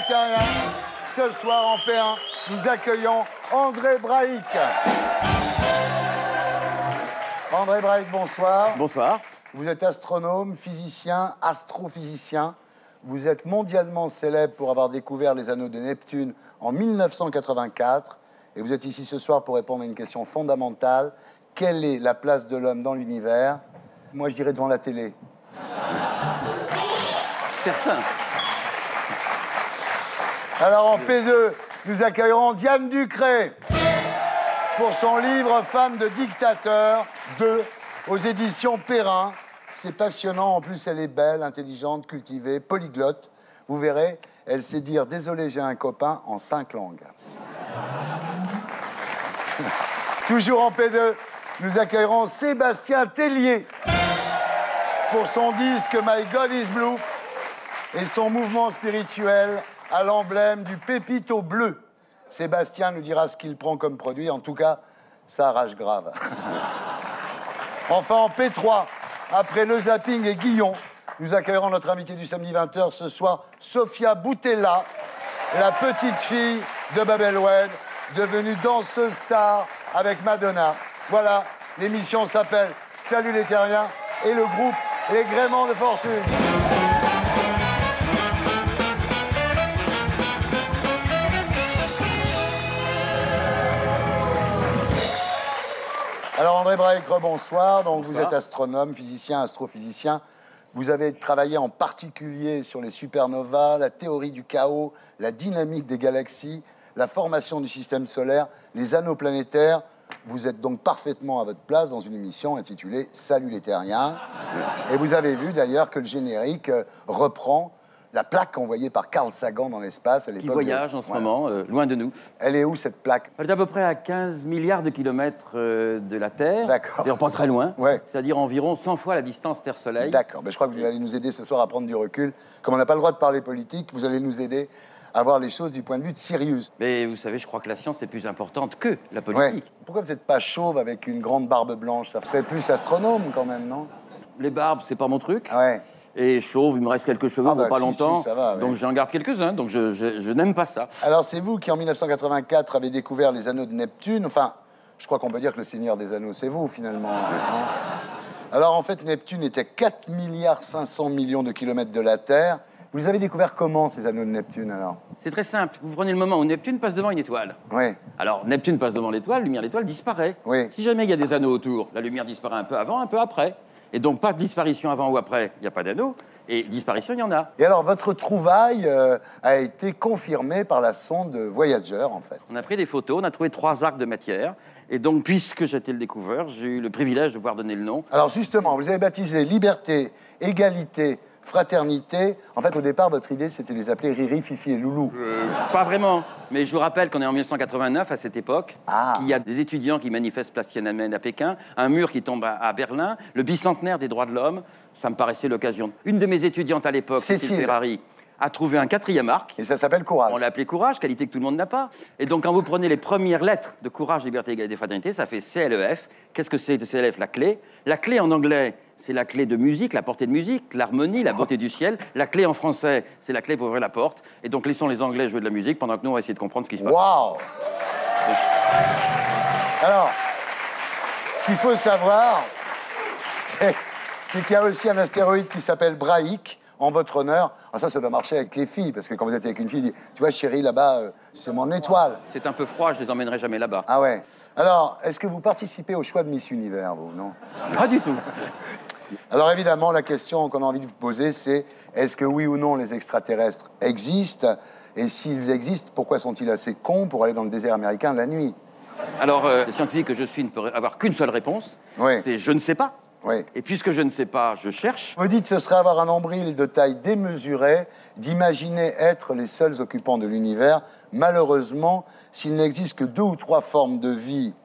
les Terriens. Ce soir en P1, nous accueillons André Braic. André Braic, bonsoir. Bonsoir. Vous êtes astronome, physicien, astrophysicien. Vous êtes mondialement célèbre pour avoir découvert les anneaux de Neptune en 1984. Et vous êtes ici ce soir pour répondre à une question fondamentale. Quelle est la place de l'homme dans l'univers? Moi, je dirais devant la télé. Certain. Alors, en P2, nous accueillerons Diane Ducré pour son livre « Femme de dictateur 2 » aux éditions Perrin. C'est passionnant. En plus, elle est belle, intelligente, cultivée, polyglotte. Vous verrez, elle sait dire « Désolé, j'ai un copain » en 5 langues. Toujours en P2, nous accueillerons Sébastien Tellier pour son disque « My God is Blue » et son mouvement spirituel à l'emblème du pépito bleu. Sébastien nous dira ce qu'il prend comme produit. En tout cas, ça arrache grave. Enfin, en P3, après Le Zapping et Guillon, nous accueillerons notre invité du samedi 20h ce soir, Sofia Boutella, la petite fille de Babel Wed, devenue danseuse star avec Madonna. Voilà, l'émission s'appelle Salut les Terriens et le groupe Les Gréments de Fortune. Alors André Braic, bonsoir. Donc vous êtes astronome, physicien, astrophysicien. Vous avez travaillé en particulier sur les supernovas, la théorie du chaos, la dynamique des galaxies, la formation du système solaire, les anneaux planétaires. Vous êtes donc parfaitement à votre place dans une émission intitulée Salut les Terriens. Et vous avez vu d'ailleurs que le générique reprend la plaque envoyée par Carl Sagan dans l'espace à l'époque. Qui voyage en ce moment, loin de nous. Elle est où, cette plaque? Elle est à peu près à 15 milliards de kilomètres de la Terre. D'accord. D'ailleurs, pas très loin. Ouais. C'est-à-dire environ 100 fois la distance Terre-Soleil. D'accord. Mais je crois que vous allez nous aider ce soir à prendre du recul. Comme on n'a pas le droit de parler politique, vous allez nous aider à voir les choses du point de vue de Sirius. Mais vous savez, je crois que la science est plus importante que la politique. Ouais. Pourquoi vous n'êtes pas chauve avec une grande barbe blanche? Ça ferait plus astronome quand même, non? Les barbes, c'est pas mon truc. Ouais. Et chauve, il me reste quelques cheveux, pas longtemps. Si, ça va, ouais. Donc j'en garde quelques-uns, donc je n'aime pas ça. Alors c'est vous qui, en 1984, avez découvert les anneaux de Neptune. Enfin, je crois qu'on peut dire que le Seigneur des Anneaux, c'est vous, finalement. Alors en fait, Neptune était 4 milliards 500 millions de kilomètres de la Terre. Vous les avez découverts comment, ces anneaux de Neptune, alors? C'est très simple. Vous prenez le moment où Neptune passe devant une étoile. Oui. Alors, Neptune passe devant l'étoile, la lumière de l'étoile disparaît. Oui. Si jamais il y a des anneaux autour, la lumière disparaît un peu avant, un peu après. Et donc, pas de disparition avant ou après, il n'y a pas d'anneau. Et disparition, il y en a. Et alors, votre trouvaille a été confirmée par la sonde Voyager, en fait. On a pris des photos, on a trouvé 3 arcs de matière. Et donc, puisque j'étais le découvreur, j'ai eu le privilège de pouvoir donner le nom. Alors, justement, vous avez baptisé Liberté, Égalité, Fraternité. En fait, au départ, votre idée, c'était de les appeler Riri, Fifi et Loulou. Pas vraiment. Mais je vous rappelle qu'on est en 1989, à cette époque, qu'il y a des étudiants qui manifestent place Tiananmen à Pékin, un mur qui tombe à Berlin, le bicentenaire des droits de l'homme. Ça me paraissait l'occasion. Une de mes étudiantes à l'époque, Cécile Ferrari, a trouvé un 4e arc. Et ça s'appelle Courage. On l'a appelé Courage, qualité que tout le monde n'a pas. Et donc, quand vous prenez les premières lettres de Courage, Liberté, Égalité, Fraternité, ça fait CLEF. Qu'est-ce que c'est de CLEF? La clé. La clé en anglais, c'est la clé de musique, la portée de musique, l'harmonie, la beauté du ciel. La clé en français, c'est la clé pour ouvrir la porte. Et donc, laissons les Anglais jouer de la musique pendant que nous, on va essayer de comprendre ce qui se passe. Waouh! Alors, ce qu'il faut savoir, c'est qu'il y a aussi un astéroïde qui s'appelle Braic, en votre honneur. Alors ça doit marcher avec les filles, parce que quand vous êtes avec une fille, tu vois, chérie, là-bas, c'est mon étoile. C'est un peu froid, je les emmènerai jamais là-bas. Ah ouais. Alors, est-ce que vous participez au choix de Miss Univers, vous, non? Pas du tout. Alors évidemment, la question qu'on a envie de vous poser, c'est est-ce que oui ou non les extraterrestres existent? Et s'ils existent, pourquoi sont-ils assez cons pour aller dans le désert américain la nuit? Alors, le scientifique que je suis ne peut avoir qu'une seule réponse. Oui. C'est je ne sais pas. Oui. Et puisque je ne sais pas, je cherche. Vous dites que ce serait avoir un nombril de taille démesurée, d'imaginer être les seuls occupants de l'univers. Malheureusement, s'il n'existe que 2 ou 3 formes de vie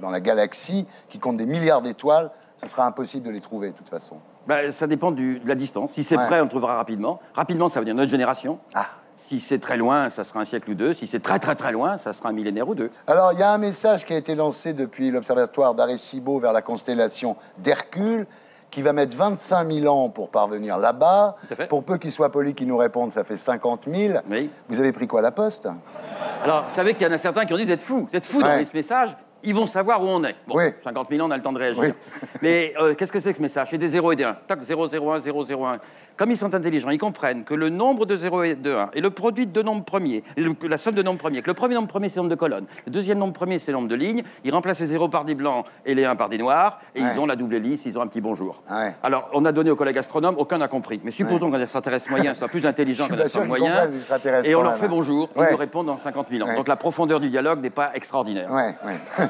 dans la galaxie, qui comptent des milliards d'étoiles, ce sera impossible de les trouver, de toute façon. Ben, ça dépend de la distance. Si c'est près, on le trouvera rapidement. Rapidement, ça veut dire notre génération. Ah. Si c'est très loin, ça sera un siècle ou 2. Si c'est très très très loin, ça sera un millénaire ou 2. Alors, il y a un message qui a été lancé depuis l'observatoire d'Arecibo vers la constellation d'Hercule. qui va mettre 25 000 ans pour parvenir là-bas. Tout à fait. Pour peu qu'il soit poli qui nous répondent, ça fait 50 000. Oui. Vous avez pris quoi, la Poste? Alors, vous savez qu'il y en a certains qui ont dit vous êtes fous Ouais. dans ce message. Ils vont savoir où on est. Bon, Oui. 50 000 ans, on a le temps de réagir. Oui. Mais qu'est-ce que c'est que ce message? C'est des 0 et des 1. Tac, 0, 0, 1, 0, 0, 1. Comme ils sont intelligents, ils comprennent que le nombre de 0 et de 1 est le produit de deux nombres premiers, la somme de nombres premiers. Que le premier nombre premier, c'est le nombre de colonnes. Le deuxième nombre premier, c'est le nombre de lignes. Ils remplacent les 0 par des blancs et les 1 par des noirs. Et Ouais. ils ont la double hélice, ils ont un petit bonjour. Ouais. Alors, on a donné aux collègues astronomes, aucun n'a compris. Mais supposons qu'un extraterrestre moyen soit plus intelligent Je suis qu'un pas sûr astronaute qu'ils moyen. comprennent les extraterrestres Et on quand leur même, fait hein. bonjour. Ouais. Ils nous répondent dans 50 000 ans. Ouais. Donc la profondeur du dialogue n'est pas extraordinaire. Ouais, ouais.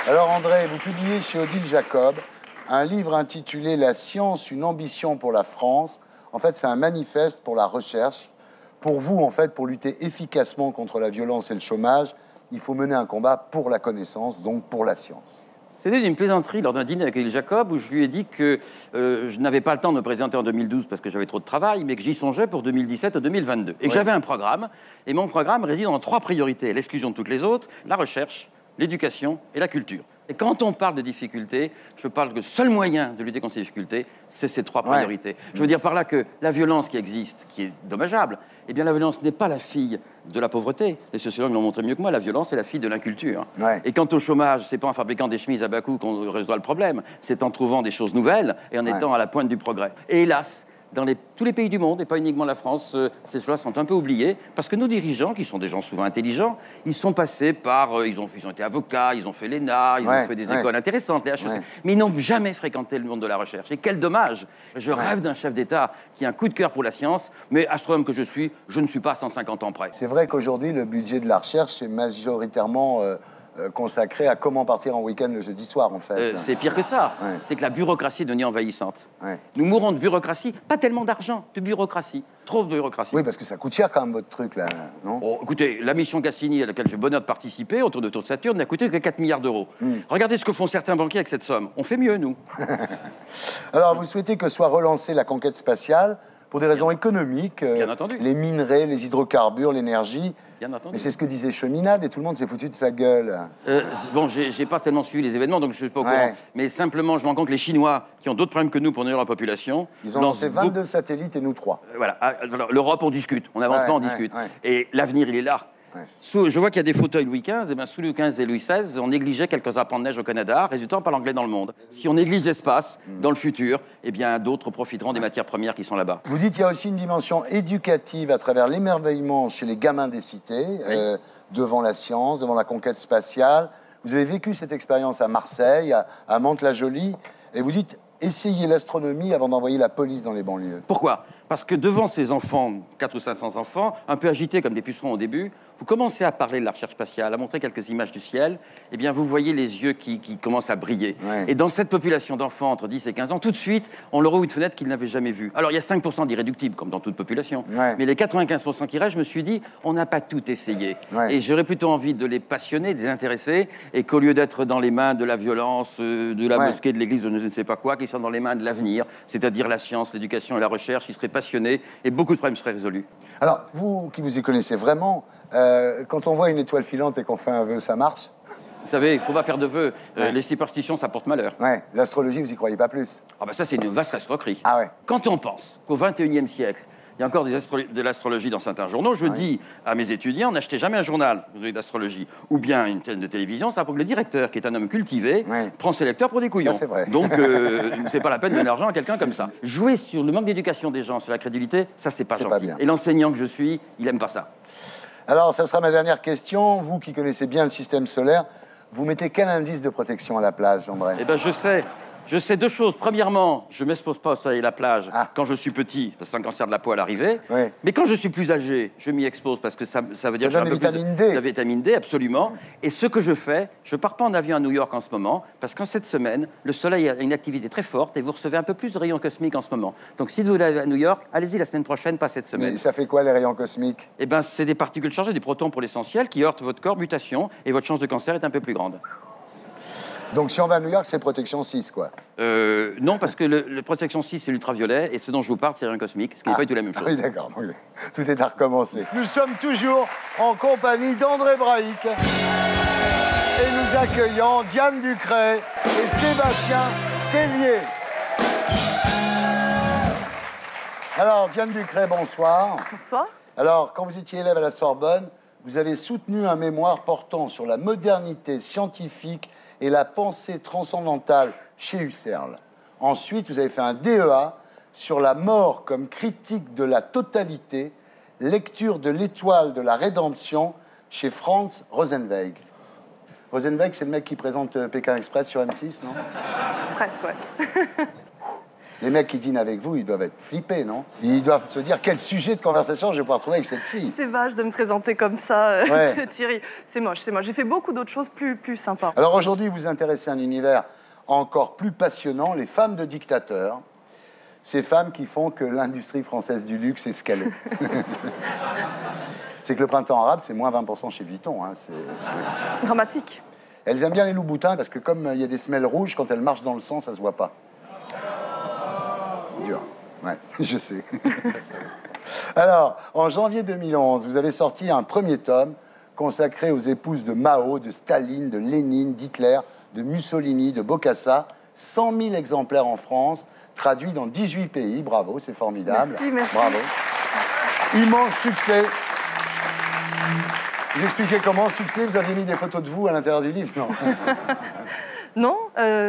Alors André, vous publiez chez Odile Jacob un livre intitulé « La science, une ambition pour la France ». En fait, c'est un manifeste pour la recherche. Pour vous, en fait, pour lutter efficacement contre la violence et le chômage, il faut mener un combat pour la connaissance, donc pour la science. C'était une plaisanterie lors d'un dîner avec Odile Jacob où je lui ai dit que je n'avais pas le temps de me présenter en 2012 parce que j'avais trop de travail, mais que j'y songeais pour 2017 ou 2022. Et que j'avais un programme, et mon programme réside en 3 priorités. L'exclusion de toutes les autres, la recherche, l'éducation et la culture. Et quand on parle de difficultés, je parle que le seul moyen de lutter contre ces difficultés, c'est ces 3 priorités. Je veux dire par là que la violence qui existe, qui est dommageable, eh bien la violence n'est pas la fille de la pauvreté. Les sociologues l'ont montré mieux que moi, la violence est la fille de l'inculture. Ouais. Et quant au chômage, c'est pas en fabriquant des chemises à bas coût qu'on résout le problème, c'est en trouvant des choses nouvelles et en étant à la pointe du progrès. Et hélas, dans tous les pays du monde, et pas uniquement la France, ces choses sont un peu oubliées, parce que nos dirigeants, qui sont des gens souvent intelligents, ils sont passés par... ils ont été avocats, ils ont fait l'ENA, ils ont fait des écoles intéressantes, les HEC, mais ils n'ont jamais fréquenté le monde de la recherche. Et quel dommage! Je rêve d'un chef d'État qui a un coup de cœur pour la science, mais astronome que je ne suis pas à 150 ans près. C'est vrai qu'aujourd'hui, le budget de la recherche est majoritairement consacré à comment partir en week-end le jeudi soir, en fait. C'est pire que ça. Ouais. C'est que la bureaucratie est devenue envahissante. Ouais. Nous mourons de bureaucratie, pas tellement d'argent, de bureaucratie. Trop de bureaucratie. Oui, parce que ça coûte cher quand même, votre truc, là, non? Oh, écoutez, la mission Cassini à laquelle j'ai le bonheur de participer, autour de Tour de Saturne, n'a coûté que 4 milliards d'euros. Regardez ce que font certains banquiers avec cette somme. On fait mieux, nous. Alors, vous souhaitez que soit relancée la conquête spatiale pour des raisons économiques, Bien entendu. les minerais, les hydrocarbures, l'énergie. Bien entendu. Mais c'est ce que disait Cheminade et tout le monde s'est foutu de sa gueule. Bon, j'ai pas tellement suivi les événements, donc je suis pas au Ouais. courant. Mais simplement, je me rends compte que les Chinois, qui ont d'autres problèmes que nous pour nourrir la population... Ils ont lancent lancé 22 satellites et nous 3. Voilà. Alors, l'Europe, on discute. On n'avance Ouais, pas, on ouais, discute. ouais. Et l'avenir, il est là. Ouais. Je vois qu'il y a des fauteuils Louis XV. Et bien, sous Louis XV et Louis XVI, on négligeait quelques arpents de neige au Canada. Résultat, on parle anglais dans le monde. Si on néglige l'espace, dans le futur, eh bien, d'autres profiteront des matières premières qui sont là-bas. Vous dites qu'il y a aussi une dimension éducative à travers l'émerveillement chez les gamins des cités, devant la science, devant la conquête spatiale. Vous avez vécu cette expérience à Marseille, à Mantes-la-Jolie, et vous dites essayez l'astronomie avant d'envoyer la police dans les banlieues. Pourquoi? Parce que devant ces enfants, 400 ou 500 enfants, un peu agités comme des pucerons au début, vous commencez à parler de la recherche spatiale, à montrer quelques images du ciel, eh bien vous voyez les yeux qui commencent à briller. Ouais. Et dans cette population d'enfants entre 10 et 15 ans, tout de suite, on leur ouvre une fenêtre qu'ils n'avaient jamais vue. Alors il y a 5% d'irréductibles, comme dans toute population, Ouais. mais les 95% qui restent, je me suis dit, on n'a pas tout essayé. Ouais. Et j'aurais plutôt envie de les passionner, de les intéresser, et qu'au lieu d'être dans les mains de la violence, de la mosquée, de l'église, de je ne sais pas quoi, qu'ils soient dans les mains de l'avenir, c'est-à-dire la science, l'éducation et la recherche, ils seraient passionnés, et beaucoup de problèmes seraient résolus. Alors, vous qui vous y connaissez vraiment, quand on voit une étoile filante et qu'on fait un vœu, ça marche? Vous savez, il ne faut pas faire de vœux. Les superstitions, ça porte malheur. Ouais, l'astrologie, vous y croyez pas plus? Ah ben ça, c'est une vaste escroquerie. Ah ouais. Quand on pense qu'au XXIe siècle, il y a encore de l'astrologie dans certains journaux, je dis à mes étudiants, n'achetez jamais un journal d'astrologie ou bien une chaîne de télévision, ça pour que le directeur, qui est un homme cultivé, prend ses lecteurs pour des couillons. Ça, c'est vrai. Donc, c'est pas la peine de donner l'argent à quelqu'un comme ça. Jouer sur le manque d'éducation des gens, sur la crédulité, ça, c'est pas C'est gentil. pas bien. Et l'enseignant que je suis, il aime pas ça. Alors, ça sera ma dernière question. Vous qui connaissez bien le système solaire, vous mettez quel indice de protection à la plage, André? Eh bien, je sais 2 choses. Premièrement, je ne m'expose pas au soleil et à la plage quand je suis petit, parce que c'est un cancer de la peau à l'arrivée. Oui. Mais quand je suis plus âgé, je m'y expose parce que ça veut dire que donne j'ai un peu la vitamine D. La vitamine D, absolument. Et ce que je fais, je ne pars pas en avion à New York en ce moment, parce qu'en cette semaine, le soleil a une activité très forte et vous recevez un peu plus de rayons cosmiques en ce moment. Donc si vous allez à New York, allez-y la semaine prochaine, pas cette semaine. Mais ça fait quoi, les rayons cosmiques? Eh bien, c'est des particules chargées, des protons pour l'essentiel, qui heurtent votre corps, mutation, et votre chance de cancer est un peu plus grande. Donc, si on va à New York, c'est protection 6, quoi. Non, parce que le protection 6, c'est l'ultraviolet, et ce dont je vous parle, c'est rien cosmique, ce qui n'est pas du tout la même chose. Oui, d'accord. Donc, tout est à recommencer. Nous sommes toujours en compagnie d'André Braic et nous accueillons Diane Ducré et Sébastien Tellier. Alors, Diane Ducré, bonsoir. Bonsoir. Alors, quand vous étiez élève à la Sorbonne, vous avez soutenu un mémoire portant sur la modernité scientifique et la pensée transcendantale chez Husserl. Ensuite, vous avez fait un DEA sur la mort comme critique de la totalité, lecture de l'étoile de la rédemption chez Franz Rosenzweig. Rosenzweig, c'est le mec qui présente Pékin Express sur M6, non? Presque, ouais. Les mecs qui dînent avec vous, ils doivent être flippés, non? Ils doivent se dire quel sujet de conversation je vais pouvoir trouver avec cette fille. C'est vache de me présenter comme ça, Ouais. Thierry. C'est moche, c'est moche. J'ai fait beaucoup d'autres choses plus sympas. Alors aujourd'hui, vous vous intéressez à un univers encore plus passionnant, les femmes de dictateurs. Ces femmes qui font que l'industrie française du luxe est ce qu'elle est. C'est que le printemps arabe, c'est moins 20% chez Vuitton. Hein, Dramatique. Elles aiment bien les loups-boutins parce que comme il y a des semelles rouges, quand elles marchent dans le sang, ça se voit pas. Dur. Ouais, je sais. Alors, en janvier 2011, vous avez sorti un premier tome consacré aux épouses de Mao, de Staline, de Lénine, d'Hitler, de Mussolini, de Bokassa. 100 000 exemplaires en France, traduits dans 18 pays. Bravo, c'est formidable. Merci, merci. Bravo. Immense succès. Vous expliquez comment, succès? Vous aviez mis des photos de vous à l'intérieur du livre, non? Non,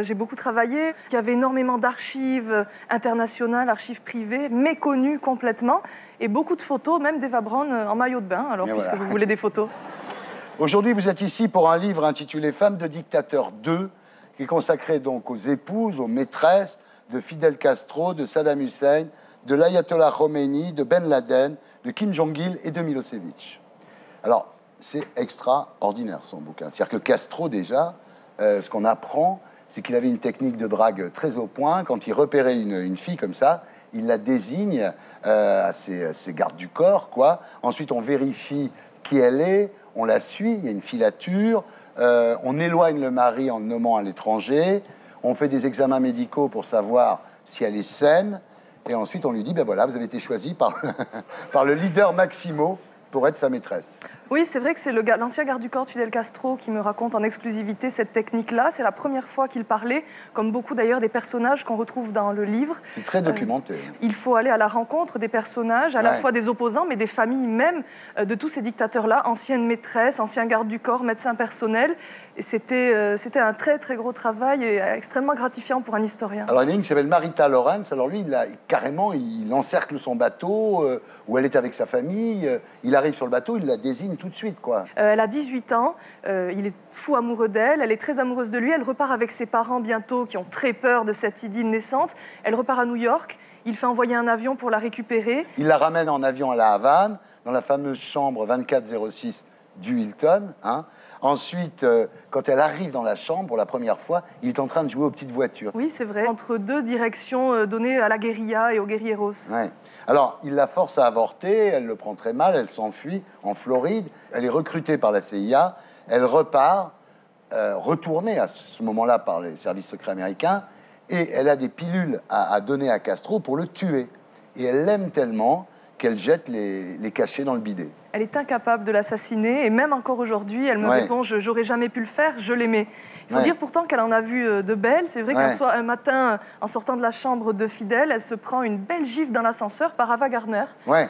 j'ai beaucoup travaillé. Il y avait énormément d'archives internationales, archives privées, méconnues complètement, et beaucoup de photos, même d'Eva Braun en maillot de bain, alors, puisque vous voulez des photos. Aujourd'hui, vous êtes ici pour un livre intitulé « Femmes de dictateurs 2 », qui est consacré donc aux épouses, aux maîtresses de Fidel Castro, de Saddam Hussein, de l'ayatollah Khomeini, de Ben Laden, de Kim Jong-il et de Milosevic. Alors, c'est extraordinaire, son bouquin. C'est-à-dire que Castro, déjà, ce qu'on apprend, c'est qu'il avait une technique de drague très au point. Quand il repérait une fille comme ça, il la désigne à ses gardes du corps, quoi. Ensuite, on vérifie qui elle est, on la suit, il y a une filature, on éloigne le mari en le nommant à l'étranger, on fait des examens médicaux pour savoir si elle est saine, et ensuite on lui dit, ben voilà, vous avez été choisi par, par le leader Maximo pour être sa maîtresse. Oui, c'est vrai que c'est l'ancien garde du corps de Fidel Castro qui me raconte en exclusivité cette technique-là. C'est la première fois qu'il parlait, comme beaucoup d'ailleurs des personnages qu'on retrouve dans le livre. C'est très documenté. Il faut aller à la rencontre des personnages, à la fois des opposants, mais des familles même de tous ces dictateurs-là, anciennes maîtresses, anciens gardes du corps, médecins personnels. Et c'était un très très gros travail et extrêmement gratifiant pour un historien. Alors il y en a une qui s'appelle Marita Lorenz. Alors lui, carrément, il encercle son bateau où elle est avec sa famille. Il arrive sur le bateau, il la désigne tout de suite, quoi. Elle a 18 ans, il est fou amoureux d'elle, elle est très amoureuse de lui, elle repart avec ses parents bientôt qui ont très peur de cette idylle naissante. Elle repart à New York, il fait envoyer un avion pour la récupérer. Il la ramène en avion à la Havane, dans la fameuse chambre 2406 du Hilton. Hein. Ensuite, quand elle arrive dans la chambre pour la première fois, il est en train de jouer aux petites voitures. Oui, c'est vrai, entre deux directions données à la guérilla et aux guérilleros. Ouais. Alors, il la force à avorter, elle le prend très mal, elle s'enfuit en Floride, elle est recrutée par la CIA, elle repart, retournée à ce moment-là par les services secrets américains, et elle a des pilules à donner à Castro pour le tuer. Et elle l'aime tellement qu'elle jette les cachets dans le bidet. Elle est incapable de l'assassiner, et même encore aujourd'hui, elle me répond « j'aurais jamais pu le faire, je l'aimais ». Il faut dire pourtant qu'elle en a vu de belles. C'est vrai un matin, en sortant de la chambre de Fidel, elle se prend une belle gifle dans l'ascenseur par Ava Gardner,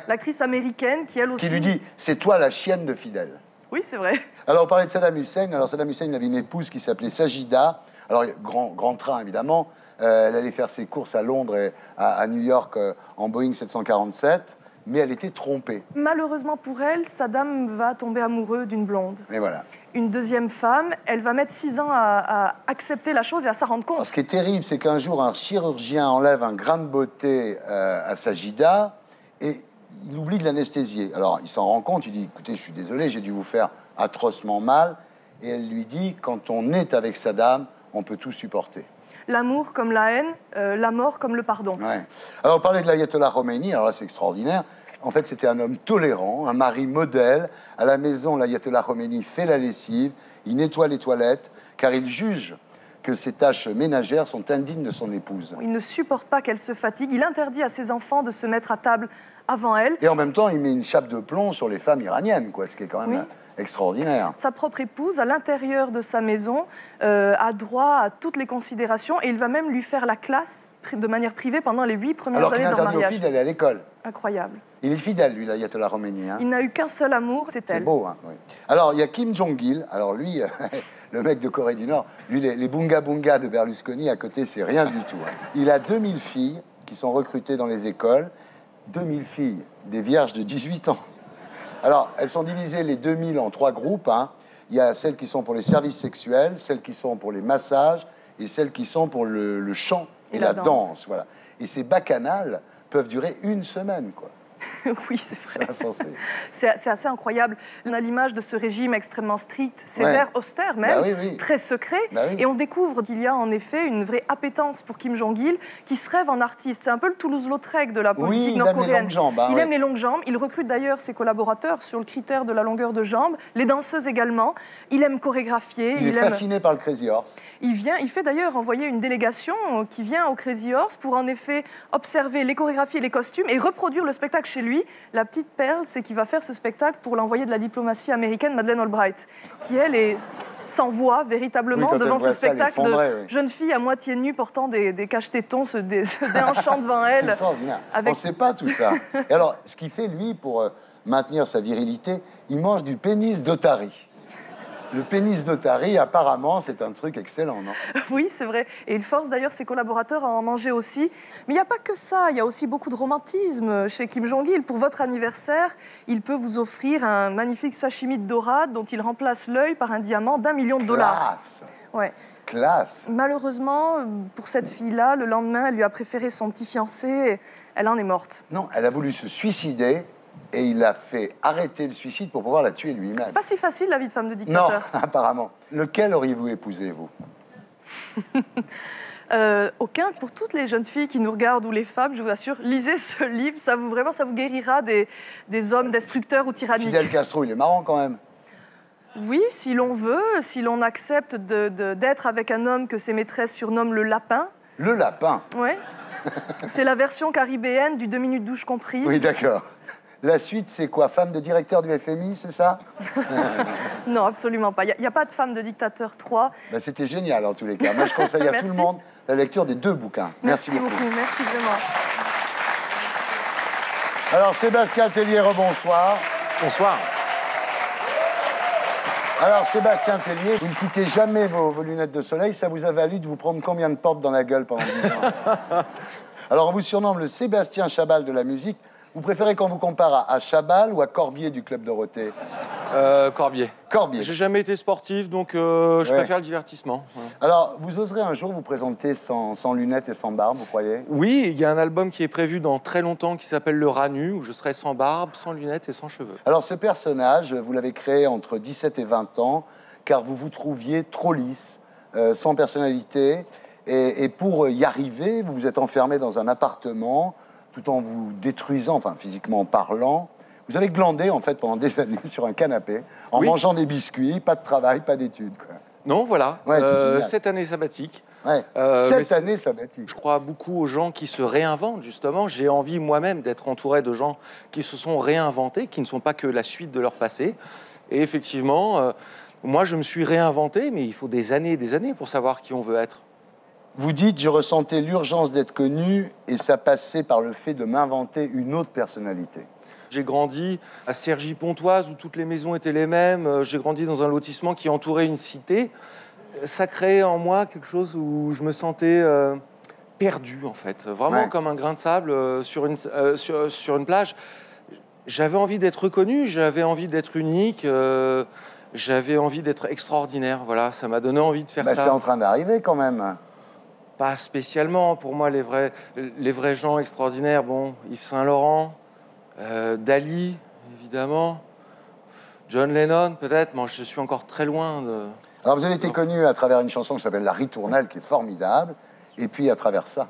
l'actrice américaine qui, elle aussi... Qui lui dit « c'est toi la chienne de Fidel ». Oui, c'est vrai. Alors, on parlait de Saddam Hussein. Alors, Saddam Hussein il avait une épouse qui s'appelait Sajida. Alors, grand train, évidemment. Elle allait faire ses courses à Londres et à New York en Boeing 747. Mais elle était trompée. Malheureusement pour elle, Saddam va tomber amoureux d'une blonde. Et voilà. Une deuxième femme, elle va mettre 6 ans à accepter la chose et à s'en rendre compte. Alors, ce qui est terrible, c'est qu'un jour, un chirurgien enlève un grain de beauté à Sajida et il oublie de l'anesthésier. Alors, il s'en rend compte, il dit, écoutez, je suis désolé, j'ai dû vous faire atrocement mal. Et elle lui dit, quand on est avec Saddam, on peut tout supporter. L'amour comme la haine, la mort comme le pardon. Ouais. Alors, on parlait de l'ayatollah Khomeini, alors là, c'est extraordinaire. En fait, c'était un homme tolérant, un mari modèle. À la maison, l'ayatollah Khomeini fait la lessive, il nettoie les toilettes, car il juge que ses tâches ménagères sont indignes de son épouse. Il ne supporte pas qu'elle se fatigue. Il interdit à ses enfants de se mettre à table avant elle. Et en même temps, il met une chape de plomb sur les femmes iraniennes, quoi, ce qui est quand même extraordinaire. Sa propre épouse, à l'intérieur de sa maison, a droit à toutes les considérations et il va même lui faire la classe de manière privée pendant les 8 premières années de leur mariage. Alors qu'il interdit aux filles d'aller à l'école. Incroyable. Il est fidèle, lui, l'ayatollah Khomeini. Hein. Il n'a eu qu'un seul amour, c'est elle. C'est beau, hein, oui. Alors, il y a Kim Jong-il. Alors, lui, le mec de Corée du Nord, lui, les bunga-bunga de Berlusconi, à côté, c'est rien du tout. Hein. Il a 2000 filles qui sont recrutées dans les écoles. 2000 filles, des vierges de 18 ans. Alors, elles sont divisées, les 2000, en 3 groupes. Hein. Il y a celles qui sont pour les services sexuels, celles qui sont pour les massages et celles qui sont pour le chant et la danse. Voilà. Et ces bacchanales peuvent durer 1 semaine, quoi. Oui, c'est vrai. C'est c'est assez incroyable. On a l'image de ce régime extrêmement strict, sévère, austère même, très secret. Et on découvre qu'il y a en effet une vraie appétence pour Kim Jong-il qui se rêve en artiste. C'est un peu le Toulouse-Lautrec de la politique nord-coréenne. Il aime les longues jambes. Il recrute d'ailleurs ses collaborateurs sur le critère de la longueur de jambes, les danseuses également. Il aime chorégraphier. Il est fasciné par le Crazy Horse. Il fait d'ailleurs envoyer une délégation qui vient au Crazy Horse pour en effet observer les chorégraphies et les costumes et reproduire le spectacle chez lui. La petite perle, c'est qu'il va faire ce spectacle pour l'envoyer de la diplomatie américaine, Madeleine Albright, qui, elle, est sans voix, véritablement, devant ce spectacle de jeune fille à moitié nue portant des cache-tétons se déhanchant devant elle. C'est extraordinaire. On ne sait pas tout ça. Et alors, ce qu'il fait, lui, pour maintenir sa virilité, il mange du pénis d'otarie. Le pénis d'otarie, apparemment, c'est un truc excellent, non? Oui, c'est vrai. Et il force d'ailleurs ses collaborateurs à en manger aussi. Mais il n'y a pas que ça. Il y a aussi beaucoup de romantisme chez Kim Jong-il. Pour votre anniversaire, il peut vous offrir un magnifique sashimi de dorade dont il remplace l'œil par un diamant d'1 million de dollars. Classe. Ouais. Classe. Malheureusement, pour cette fille-là, le lendemain, elle lui a préféré son petit fiancé et elle en est morte. Non, elle a voulu se suicider. Et il a fait arrêter le suicide pour pouvoir la tuer lui-même. C'est pas si facile, la vie de femme de dictateur. Non, apparemment. Lequel auriez-vous épousé, vous? Aucun. Pour toutes les jeunes filles qui nous regardent ou les femmes, je vous assure, lisez ce livre. Ça vous guérira des hommes destructeurs ou tyranniques. Fidel Castro, il est marrant quand même. Oui, si l'on veut, si l'on accepte d'être avec un homme que ses maîtresses surnomment le lapin. Le lapin? Oui. C'est la version caribéenne du 2 minutes douche compris. Oui, d'accord. La suite, c'est quoi? Femme de directeur du FMI, c'est ça? Non, absolument pas. Il n'y a pas de femme de dictateur 3. Ben, c'était génial, en tous les cas. Moi, je conseille à tout le monde la lecture des 2 bouquins. Merci beaucoup. Merci vraiment. Alors, Sébastien Tellier, rebonsoir. Bonsoir. Alors, Sébastien Tellier, vous ne quittez jamais vos lunettes de soleil. Ça vous a valu de vous prendre combien de portes dans la gueule pendant 10 ans? Alors, on vous surnomme le Sébastien Chabal de la musique. Vous préférez qu'on vous compare à Chabal ou à Corbier du Club Dorothée? Corbier. Corbier. J'ai jamais été sportif, donc je préfère le divertissement. Ouais. Alors, vous oserez un jour vous présenter sans lunettes et sans barbe, vous croyez? Oui, il y a un album qui est prévu dans très longtemps qui s'appelle Le Rat Nu, où je serai sans barbe, sans lunettes et sans cheveux. Alors, ce personnage, vous l'avez créé entre 17 et 20 ans, car vous vous trouviez trop lisse, sans personnalité, et pour y arriver, vous vous êtes enfermé dans un appartement, tout en vous détruisant, enfin physiquement parlant. Vous avez glandé, en fait, pendant des années sur un canapé, en mangeant des biscuits, pas de travail, pas d'études, quoi. Non, voilà. Ouais, 7 années sabbatiques. Ouais. 7 années sabbatiques. Je crois beaucoup aux gens qui se réinventent, justement. J'ai envie moi-même d'être entouré de gens qui se sont réinventés, qui ne sont pas que la suite de leur passé. Et effectivement, moi, je me suis réinventé, mais il faut des années et des années pour savoir qui on veut être. Vous dites, je ressentais l'urgence d'être connu et ça passait par le fait de m'inventer une autre personnalité. J'ai grandi à Cergy-Pontoise où toutes les maisons étaient les mêmes. J'ai grandi dans un lotissement qui entourait une cité. Ça créait en moi quelque chose où je me sentais perdu, en fait. Vraiment comme un grain de sable sur une plage. J'avais envie d'être reconnu, j'avais envie d'être unique, j'avais envie d'être extraordinaire. Voilà, ça m'a donné envie de faire ça. C'est en train d'arriver quand même. Pas spécialement. Pour moi, les vrais gens extraordinaires, bon, Yves Saint-Laurent, Dali, évidemment, John Lennon, peut-être, mais je suis encore très loin de... Alors, vous avez été connu à travers une chanson qui s'appelle La Ritournelle, qui est formidable, et puis à travers ça.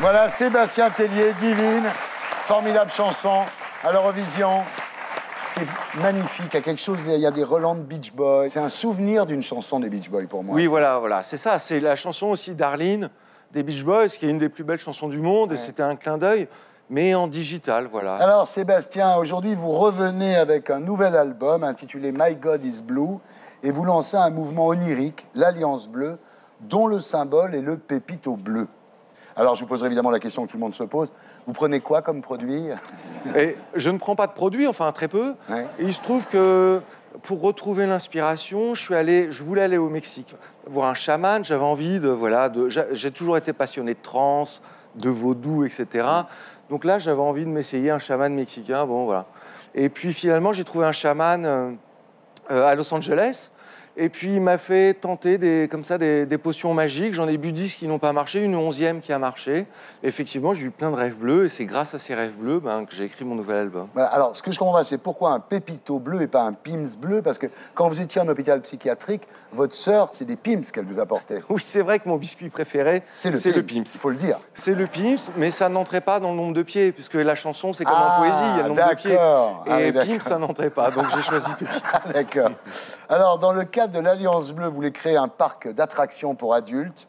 Voilà, Sébastien Tellier, Divine, formidable chanson à l'Eurovision. C'est magnifique, il y a quelque chose, il y a des relents de Beach Boys. C'est un souvenir d'une chanson des Beach Boys pour moi. Oui, voilà, c'est ça. C'est la chanson aussi d'Arline, des Beach Boys, qui est une des plus belles chansons du monde, et c'était un clin d'œil, mais en digital, voilà. Alors Sébastien, aujourd'hui vous revenez avec un nouvel album intitulé My God is Blue, et vous lancez un mouvement onirique, l'Alliance Bleue, dont le symbole est le pépito bleu. Alors je vous poserai évidemment la question que tout le monde se pose. Vous prenez quoi comme produit? Et je ne prends pas de produit, enfin très peu. Ouais. Et il se trouve que pour retrouver l'inspiration, je voulais aller au Mexique, voir un chaman. J'avais envie j'ai toujours été passionné de trance, de vaudou, etc. Donc là, j'avais envie de m'essayer un chaman mexicain. Bon, voilà. Et puis finalement, j'ai trouvé un chaman à Los Angeles. Et puis, il m'a fait tenter des potions magiques. J'en ai bu 10 qui n'ont pas marché, une 11e qui a marché. Et effectivement, j'ai eu plein de rêves bleus. Et c'est grâce à ces rêves bleus que j'ai écrit mon nouvel album. Alors, ce que je comprends pas, c'est pourquoi un pépito bleu et pas un Pims bleu? Parce que quand vous étiez en hôpital psychiatrique, votre sœur, c'est des Pims qu'elle vous apportait. Oui, c'est vrai que mon biscuit préféré, c'est le Pims. Il faut le dire. C'est le Pims, mais ça n'entrait pas dans le nombre de pieds, puisque la chanson, c'est comme en poésie, il y a le nombre de pieds. Et Pims, ça n'entrait pas, donc j'ai choisi Pépito. D'accord. Alors, dans le cadre de l'Alliance Bleue, vous voulez créer un parc d'attractions pour adultes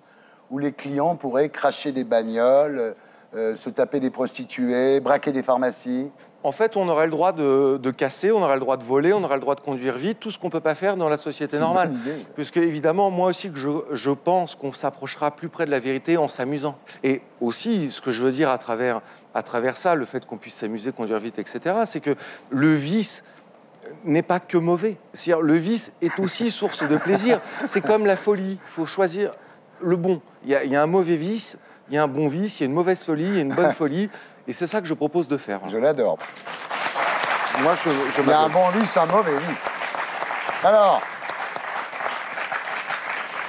où les clients pourraient cracher des bagnoles, se taper des prostituées, braquer des pharmacies. En fait, on aurait le droit de casser, on aurait le droit de voler, on aurait le droit de conduire vite, tout ce qu'on ne peut pas faire dans la société normale. Puisque, évidemment, moi aussi, que je pense qu'on s'approchera plus près de la vérité en s'amusant. Et aussi, ce que je veux dire à travers ça, le fait qu'on puisse s'amuser, conduire vite, etc., c'est que le vice n'est pas que mauvais. C'est-à-dire, le vice est aussi source de plaisir. C'est comme la folie. Il faut choisir le bon. Il y a un mauvais vice, il y a un bon vice, il y a une mauvaise folie, il y a une bonne folie. Et c'est ça que je propose de faire. Je l'adore. Moi, il y a un bon vice, un mauvais vice. Alors,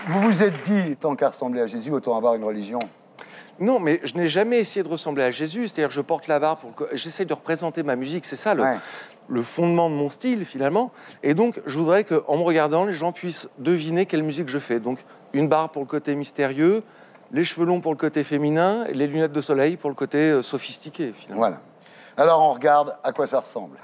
vous vous êtes dit, tant qu'à ressembler à Jésus, autant avoir une religion. Non, mais je n'ai jamais essayé de ressembler à Jésus. C'est-à-dire, je porte la barbe, j'essaie de représenter ma musique. C'est ça le fondement de mon style, finalement. Et donc, je voudrais qu'en me regardant, les gens puissent deviner quelle musique je fais. Donc, une barbe pour le côté mystérieux, les cheveux longs pour le côté féminin, et les lunettes de soleil pour le côté sophistiqué, finalement. Voilà. Alors, on regarde à quoi ça ressemble.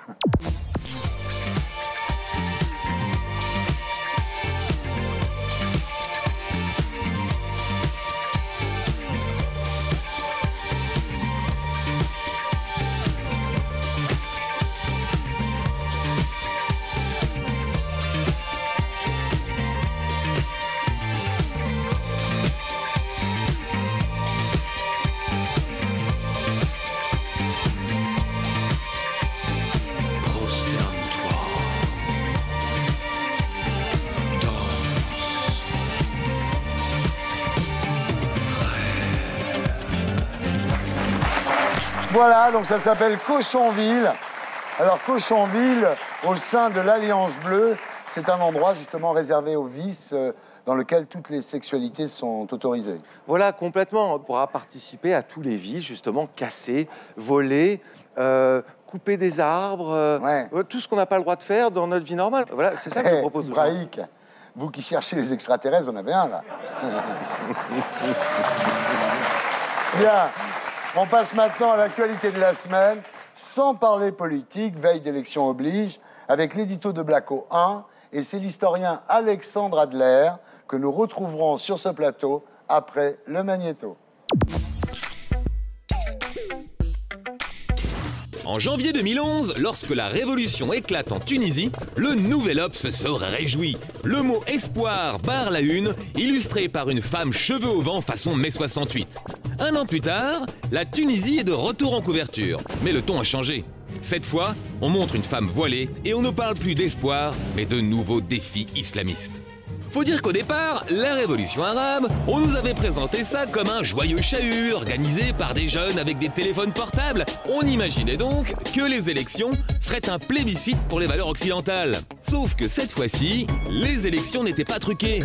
Voilà, donc ça s'appelle Cochonville. Alors Cochonville, au sein de l'Alliance Bleue, c'est un endroit justement réservé aux vices dans lequel toutes les sexualités sont autorisées. Voilà, complètement. On pourra participer à tous les vices, justement, casser, voler, couper des arbres, tout ce qu'on n'a pas le droit de faire dans notre vie normale. Voilà, c'est ça que je propose. Braïque, vous qui cherchez les extraterrestres, vous en avez un là. Bien. On passe maintenant à l'actualité de la semaine, sans parler politique, veille d'élection oblige, avec l'édito de Blacko 1, et c'est l'historien Alexandre Adler que nous retrouverons sur ce plateau après le magnéto. En janvier 2011, lorsque la révolution éclate en Tunisie, le Nouvel Obs se réjouit. Le mot espoir barre la une, illustré par une femme cheveux au vent façon mai 68. Un an plus tard, la Tunisie est de retour en couverture. Mais le ton a changé. Cette fois, on montre une femme voilée et on ne parle plus d'espoir, mais de nouveaux défis islamistes. Faut dire qu'au départ, la révolution arabe, on nous avait présenté ça comme un joyeux chahut organisé par des jeunes avec des téléphones portables. On imaginait donc que les élections seraient un plébiscite pour les valeurs occidentales. Sauf que cette fois-ci, les élections n'étaient pas truquées.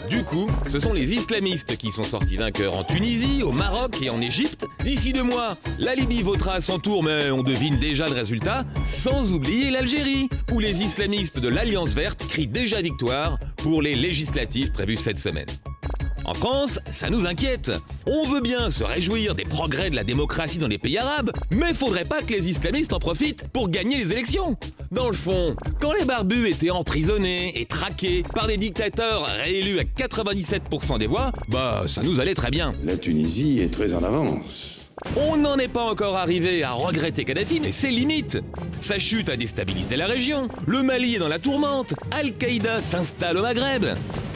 Du coup, ce sont les islamistes qui sont sortis vainqueurs en Tunisie, au Maroc et en Égypte. D'ici 2 mois, la Libye votera à son tour, mais on devine déjà le résultat, sans oublier l'Algérie, où les islamistes de l'Alliance Verte crient déjà victoire pour les législatives prévues cette semaine. En France, ça nous inquiète. On veut bien se réjouir des progrès de la démocratie dans les pays arabes, mais faudrait pas que les islamistes en profitent pour gagner les élections. Dans le fond, quand les barbus étaient emprisonnés et traqués par des dictateurs réélus à 97% des voix, bah ça nous allait très bien. La Tunisie est très en avance. On n'en est pas encore arrivé à regretter Kadhafi, mais c'est limite. Sa chute a déstabilisé la région, le Mali est dans la tourmente, Al-Qaïda s'installe au Maghreb.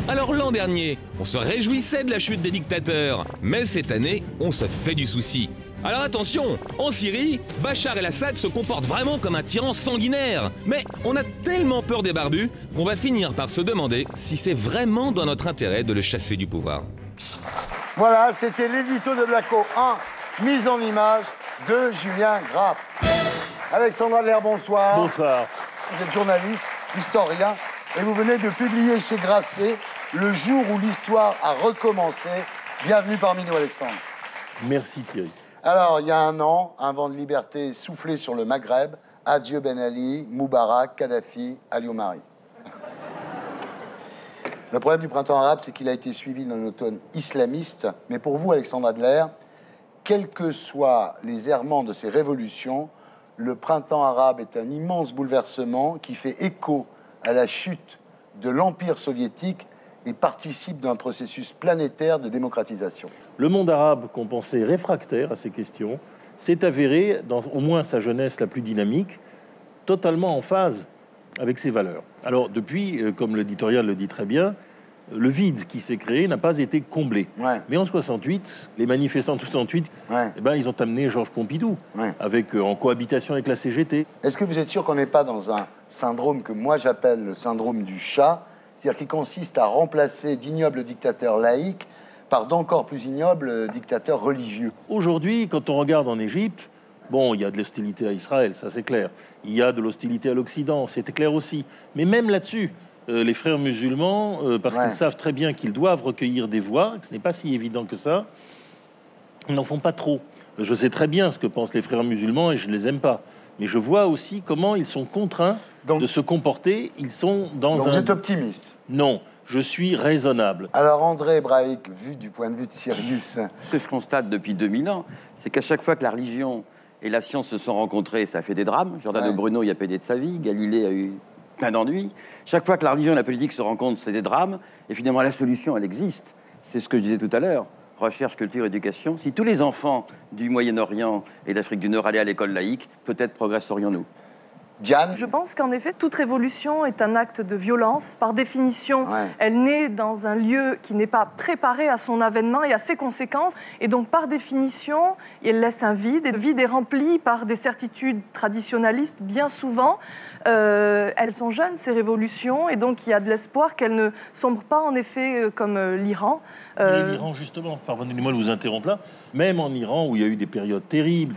Alors l'an dernier, on se réjouissait de la chute des dictateurs, mais cette année, on se fait du souci. Alors attention, en Syrie, Bachar el-Assad se comporte vraiment comme un tyran sanguinaire. Mais on a tellement peur des barbus qu'on va finir par se demander si c'est vraiment dans notre intérêt de le chasser du pouvoir. Voilà, c'était l'édito de Blacko 1. Mise en image de Julien Graff. Alexandre Adler, bonsoir. Bonsoir. Vous êtes journaliste, historien, et vous venez de publier chez Grasset Le jour où l'histoire a recommencé. Bienvenue parmi nous, Alexandre. Merci Thierry. Alors, il y a un an, un vent de liberté soufflé sur le Maghreb. Adieu Ben Ali, Moubarak, Kadhafi, Alioumari. Le problème du printemps arabe, c'est qu'il a été suivi d'un automne islamiste. Mais pour vous, Alexandre Adler, quels que soient les errements de ces révolutions, le printemps arabe est un immense bouleversement qui fait écho à la chute de l'Empire soviétique et participe d'un processus planétaire de démocratisation. Le monde arabe, qu'on pensait réfractaire à ces questions, s'est avéré, dans au moins sa jeunesse la plus dynamique, totalement en phase avec ses valeurs. Alors depuis, comme l'éditorial le dit très bien, le vide qui s'est créé n'a pas été comblé. Ouais. Mais en 68, les manifestants de 68, Ouais. eh ben, ils ont amené Georges Pompidou, Ouais. en cohabitation avec la CGT. Est-ce que vous êtes sûr qu'on n'est pas dans un syndrome que moi j'appelle le syndrome du chat, c'est-à-dire qui consiste à remplacer d'ignobles dictateurs laïques par d'encore plus ignobles dictateurs religieux? Aujourd'hui, quand on regarde en Égypte, bon, il y a de l'hostilité à Israël, ça c'est clair. Il y a de l'hostilité à l'Occident, c'était clair aussi. Mais même là-dessus, les frères musulmans, parce Ouais. qu'ils savent très bien qu'ils doivent recueillir des voix, que ce n'est pas si évident que ça, ils n'en font pas trop. Je sais très bien ce que pensent les frères musulmans et je ne les aime pas. Mais je vois aussi comment ils sont contraints de se comporter. Ils sont dans Donc un... vous êtes optimiste? Non, je suis raisonnable. Alors André Braic, vu du point de vue de Sirius, Ce que je constate depuis 2000 ans, c'est qu'à chaque fois que la religion et la science se sont rencontrées, ça a fait des drames. Giordano Ouais. Bruno y a pédé de sa vie, Galilée a eu plein d'ennuis. Chaque fois que la religion et la politique se rencontrent, c'est des drames. Et finalement, la solution, elle existe. C'est ce que je disais tout à l'heure. Recherche, culture, éducation. Si tous les enfants du Moyen-Orient et d'Afrique du Nord allaient à l'école laïque, peut-être progresserions-nous. Diane, Je pense qu'en effet, toute révolution est un acte de violence. Par définition, Ouais. elle naît dans un lieu qui n'est pas préparé à son avènement et à ses conséquences. Et donc, par définition, elle laisse un vide. Et le vide est rempli par des certitudes traditionnalistes, bien souvent. Elles sont jeunes, ces révolutions. Et donc, il y a de l'espoir qu'elles ne sombrent pas, en effet, comme l'Iran. Et l'Iran, justement, pardonnez-moi de vous interrompre là, même en Iran, où il y a eu des périodes terribles,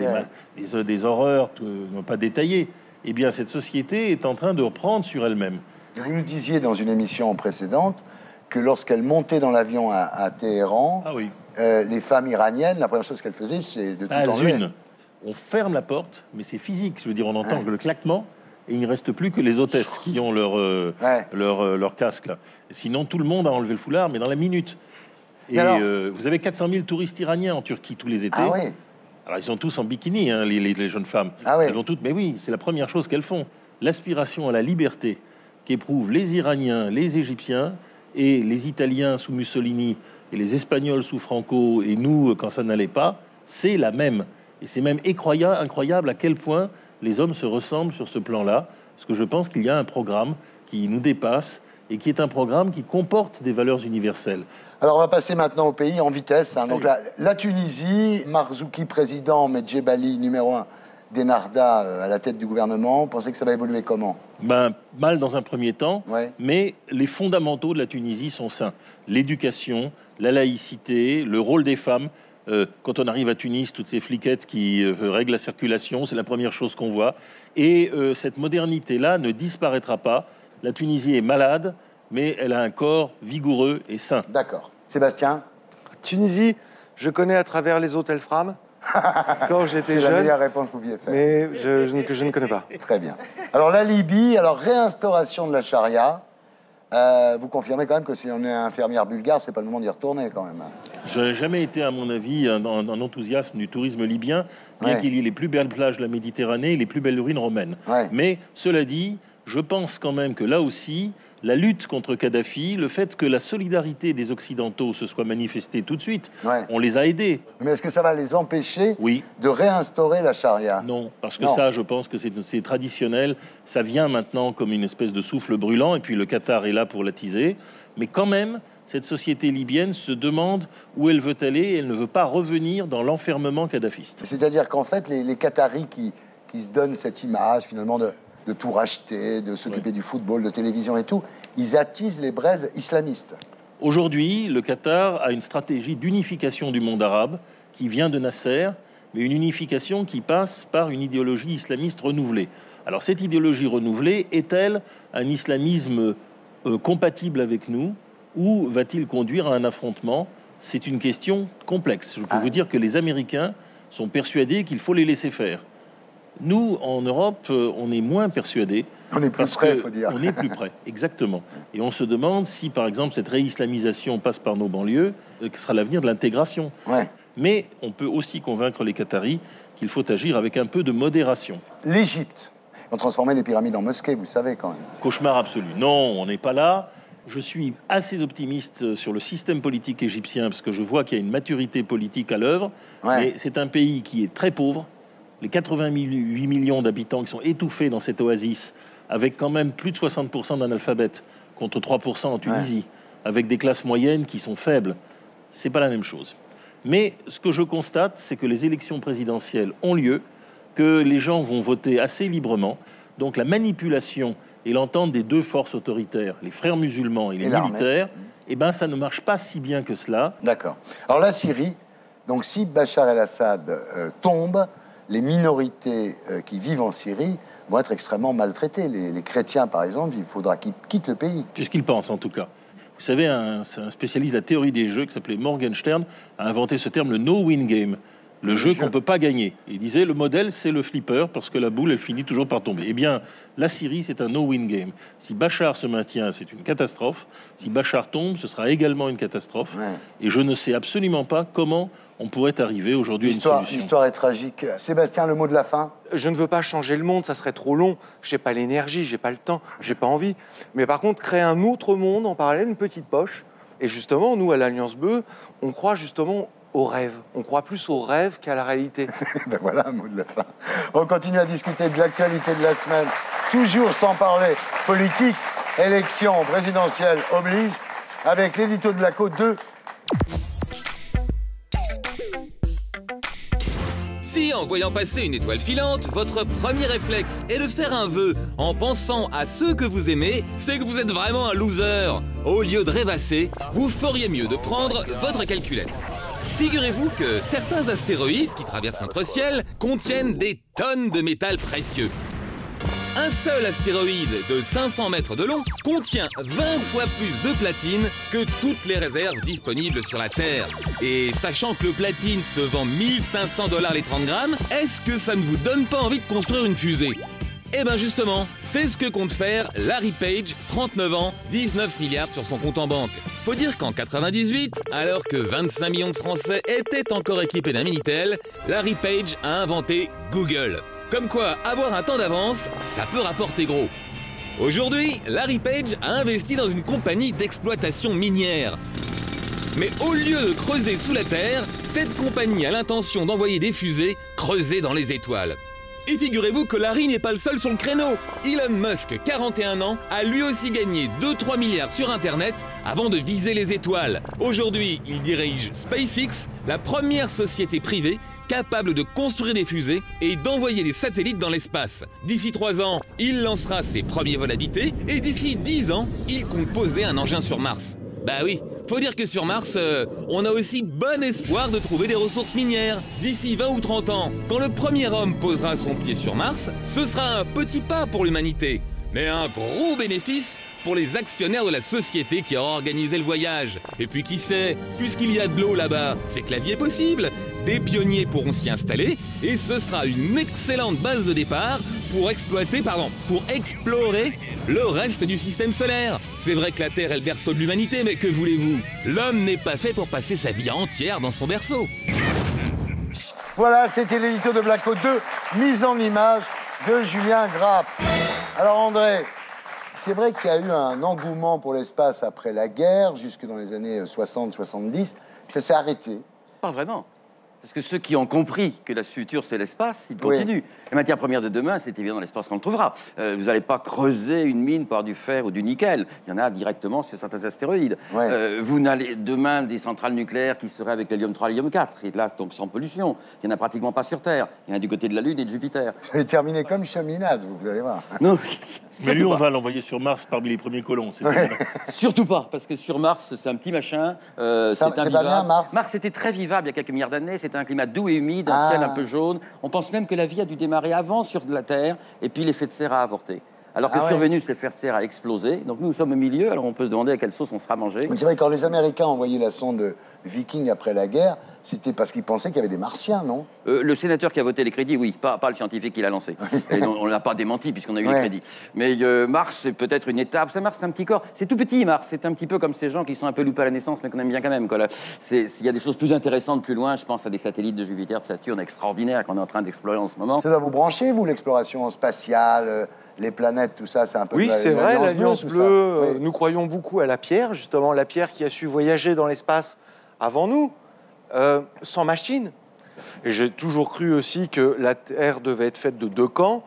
des horreurs, ne pas détaillées, eh bien, cette société est en train de reprendre sur elle-même. vous nous disiez dans une émission précédente que lorsqu'elle montait dans l'avion à Téhéran, Ah oui. Les femmes iraniennes, la première chose qu'elles faisaient, c'est de tout Pas enlever. une. On ferme la porte, mais c'est physique. Je veux dire, on entend le claquement et il ne reste plus que les hôtesses qui ont leur casque là. Sinon, tout le monde a enlevé le foulard, mais dans la minute. Et alors vous avez 400 000 touristes iraniens en Turquie tous les étés. Ah oui. Alors, ils sont tous en bikini, hein, les jeunes femmes. Ah oui. Elles vont toutes, mais oui, c'est la première chose qu'elles font. L'aspiration à la liberté qu'éprouvent les Iraniens, les Égyptiens et les Italiens sous Mussolini et les Espagnols sous Franco et nous, quand ça n'allait pas, c'est la même. Et c'est même incroyable à quel point les hommes se ressemblent sur ce plan-là, parce que je pense qu'il y a un programme qui nous dépasse et qui est un programme qui comporte des valeurs universelles. Alors on va passer maintenant au pays en vitesse. Donc la Tunisie, Marzouki président, Medjebali numéro 1, Denarda à la tête du gouvernement. Vous pensez que ça va évoluer comment? Mal dans un premier temps, Ouais. mais les fondamentaux de la Tunisie sont sains. L'éducation, la laïcité, le rôle des femmes. Quand on arrive à Tunis, toutes ces fliquettes qui règlent la circulation, c'est la première chose qu'on voit. Et cette modernité-là ne disparaîtra pas. La Tunisie est malade, mais elle a un corps vigoureux et sain. D'accord. Sébastien? Tunisie, je connais à travers les hôtels Fram, quand j'étais C'est la jeune, meilleure réponse que vous pouviez faire. mais je ne connais pas. Très bien. Alors la Libye, alors réinstauration de la charia, Vous confirmez quand même que si on est infirmière bulgare, c'est pas le moment d'y retourner quand même. Je n'ai jamais été, à mon avis, un enthousiasme du tourisme libyen, bien qu'il y ait les plus belles plages de la Méditerranée et les plus belles ruines romaines. Mais cela dit, je pense quand même que là aussi, la lutte contre Kadhafi, le fait que la solidarité des Occidentaux se soit manifestée tout de suite, on les a aidés. Mais est-ce que ça va les empêcher de réinstaurer la charia? Non, parce que ça, je pense que c'est traditionnel. Ça vient maintenant comme une espèce de souffle brûlant, et puis le Qatar est là pour l'attiser. Mais quand même, cette société libyenne se demande où elle veut aller, et elle ne veut pas revenir dans l'enfermement kadhafiste. C'est-à-dire qu'en fait, les Qataris qui se donnent cette image, finalement, de tout racheter, de s'occuper du football, de télévision et tout, ils attisent les braises islamistes. Aujourd'hui, le Qatar a une stratégie d'unification du monde arabe qui vient de Nasser, mais une unification qui passe par une idéologie islamiste renouvelée. Alors cette idéologie renouvelée est-elle un islamisme compatible avec nous, ou va-t-il conduire à un affrontement? C'est une question complexe. Je peux vous dire que les Américains sont persuadés qu'il faut les laisser faire. Nous, en Europe, on est moins persuadés. On est plus près, il faut dire. On est plus près, exactement. Et on se demande si, par exemple, cette réislamisation passe par nos banlieues, que sera l'avenir de l'intégration. Mais on peut aussi convaincre les Qataris qu'il faut agir avec un peu de modération. L'Égypte. On transformait les pyramides en mosquées, vous savez quand même. Cauchemar absolu. Non, on n'est pas là. Je suis assez optimiste sur le système politique égyptien, parce que je vois qu'il y a une maturité politique à l'œuvre. Mais c'est un pays qui est très pauvre. Les 88 millions d'habitants qui sont étouffés dans cette oasis, avec quand même plus de 60% d'analphabètes, contre 3% en Tunisie, avec des classes moyennes qui sont faibles, c'est pas la même chose. Mais ce que je constate, c'est que les élections présidentielles ont lieu, que les gens vont voter assez librement, donc la manipulation et l'entente des deux forces autoritaires, les frères musulmans et les militaires, eh ben, ça ne marche pas si bien que cela. D'accord. Alors la Syrie, donc si Bachar el-Assad tombe, les minorités qui vivent en Syrie vont être extrêmement maltraitées. Les chrétiens, par exemple, il faudra qu'ils quittent le pays. C'est ce qu'ils pensent, en tout cas. Vous savez, un spécialiste de la théorie des jeux qui s'appelait Morgenstern a inventé ce terme, le no-win game. Le jeu qu'on ne peut pas gagner. Il disait, le modèle, c'est le flipper, parce que la boule, elle finit toujours par tomber. Eh bien, la Syrie, c'est un no-win game. Si Bachar se maintient, c'est une catastrophe. Si Bachar tombe, ce sera également une catastrophe. Et je ne sais absolument pas comment on pourrait arriver aujourd'hui à une solution. L'histoire est tragique. Sébastien, le mot de la fin? Je ne veux pas changer le monde, ça serait trop long. J'ai pas l'énergie, j'ai pas le temps, j'ai pas envie. Mais par contre, créer un autre monde en parallèle, une petite poche. Et justement, nous, à l'Alliance Bleue, on croit justement au rêve. On croit plus au rêve qu'à la réalité. Ben voilà un mot de la fin. On continue à discuter de l'actualité de la semaine, toujours sans parler politique. Élection présidentielle oblige, avec l'édito de la Côte 2. Si, en voyant passer une étoile filante, votre premier réflexe est de faire un vœu en pensant à ceux que vous aimez, c'est que vous êtes vraiment un loser. Au lieu de rêvasser, vous feriez mieux de prendre votre calculette. Figurez-vous que certains astéroïdes qui traversent notre ciel contiennent des tonnes de métal précieux. Un seul astéroïde de 500 mètres de long contient 20 fois plus de platine que toutes les réserves disponibles sur la Terre. Et sachant que le platine se vend 1500 $ les 30 grammes, est-ce que ça ne vous donne pas envie de construire une fusée? Eh bien justement, c'est ce que compte faire Larry Page, 39 ans, 19 milliards sur son compte en banque. Faut dire qu'en 98, alors que 25 millions de Français étaient encore équipés d'un Minitel, Larry Page a inventé Google. Comme quoi, avoir un temps d'avance, ça peut rapporter gros. Aujourd'hui, Larry Page a investi dans une compagnie d'exploitation minière. Mais au lieu de creuser sous la Terre, cette compagnie a l'intention d'envoyer des fusées creuser dans les étoiles. Et figurez-vous que Larry n'est pas le seul sur le créneau. Elon Musk, 41 ans, a lui aussi gagné 2-3 milliards sur Internet avant de viser les étoiles. Aujourd'hui, il dirige SpaceX, la première société privée capable de construire des fusées et d'envoyer des satellites dans l'espace. D'ici 3 ans, il lancera ses premiers vols habités et d'ici 10 ans, il compte poser un engin sur Mars. Bah oui, faut dire que sur Mars, on a aussi bon espoir de trouver des ressources minières. D'ici 20 ou 30 ans, quand le premier homme posera son pied sur Mars, ce sera un petit pas pour l'humanité, mais un gros bénéfice pour les actionnaires de la société qui aura organisé le voyage. Et puis qui sait, puisqu'il y a de l'eau là-bas, c'est que la vie est possible. Des pionniers pourront s'y installer et ce sera une excellente base de départ pour explorer le reste du système solaire. C'est vrai que la Terre est le berceau de l'humanité, mais que voulez-vous? L'homme n'est pas fait pour passer sa vie entière dans son berceau. Voilà, c'était l'édito de Blacko 2, mise en image de Julien Grappe. Alors André, c'est vrai qu'il y a eu un engouement pour l'espace après la guerre, jusque dans les années 60-70, puis ça s'est arrêté. Pas vraiment. Parce que ceux qui ont compris que la future, c'est l'espace, ils continuent. La matière première de demain, c'est évidemment l'espace qu'on le trouvera. Vous n'allez pas creuser une mine par du fer ou du nickel. Il y en a directement sur certains astéroïdes. Vous n'allez demain des centrales nucléaires qui seraient avec l'hélium 3, l'hélium 4. Et là, donc sans pollution. Il n'y en a pratiquement pas sur Terre. Il y en a du côté de la Lune et de Jupiter. Vous allez terminer comme Chaminade, vous allez voir. Non, mais lui, on va l'envoyer sur Mars parmi les premiers colons. Surtout pas, parce que sur Mars, c'est un petit machin. C'est pas bien, Mars. Mars était très vivable il y a quelques milliards d'années. C'était un climat doux et humide, un ciel un peu jaune. On pense même que la vie a dû démarrer avant sur la Terre, et puis l'effet de serre a avorté. Alors que sur Vénus, l'effet de serre a explosé. Donc nous sommes au milieu, alors on peut se demander à quelle sauce on sera mangé. C'est vrai, quand les Américains envoyaient la sonde Viking après la guerre, c'était parce qu'ils pensaient qu'il y avait des Martiens, non? Le sénateur qui a voté les crédits, oui, pas le scientifique qui l'a lancé. Et on ne l'a pas démenti puisqu'on a eu les crédits. Mais Mars, c'est peut-être une étape. Mars, c'est un petit corps. C'est tout petit, Mars. C'est un petit peu comme ces gens qui sont un peu loupés à la naissance, mais qu'on aime bien quand même. Il y a des choses plus intéressantes plus loin. Je pense à des satellites de Jupiter, de Saturne extraordinaires qu'on est en train d'explorer en ce moment. Ça va vous brancher, vous, l'exploration spatiale, les planètes, tout ça, c'est un peu... Oui, c'est vrai, l'Alliance bleue, nous croyons beaucoup à la pierre, justement, la pierre qui a su voyager dans l'espace avant nous, sans machine. Et j'ai toujours cru aussi que la Terre devait être faite de deux camps,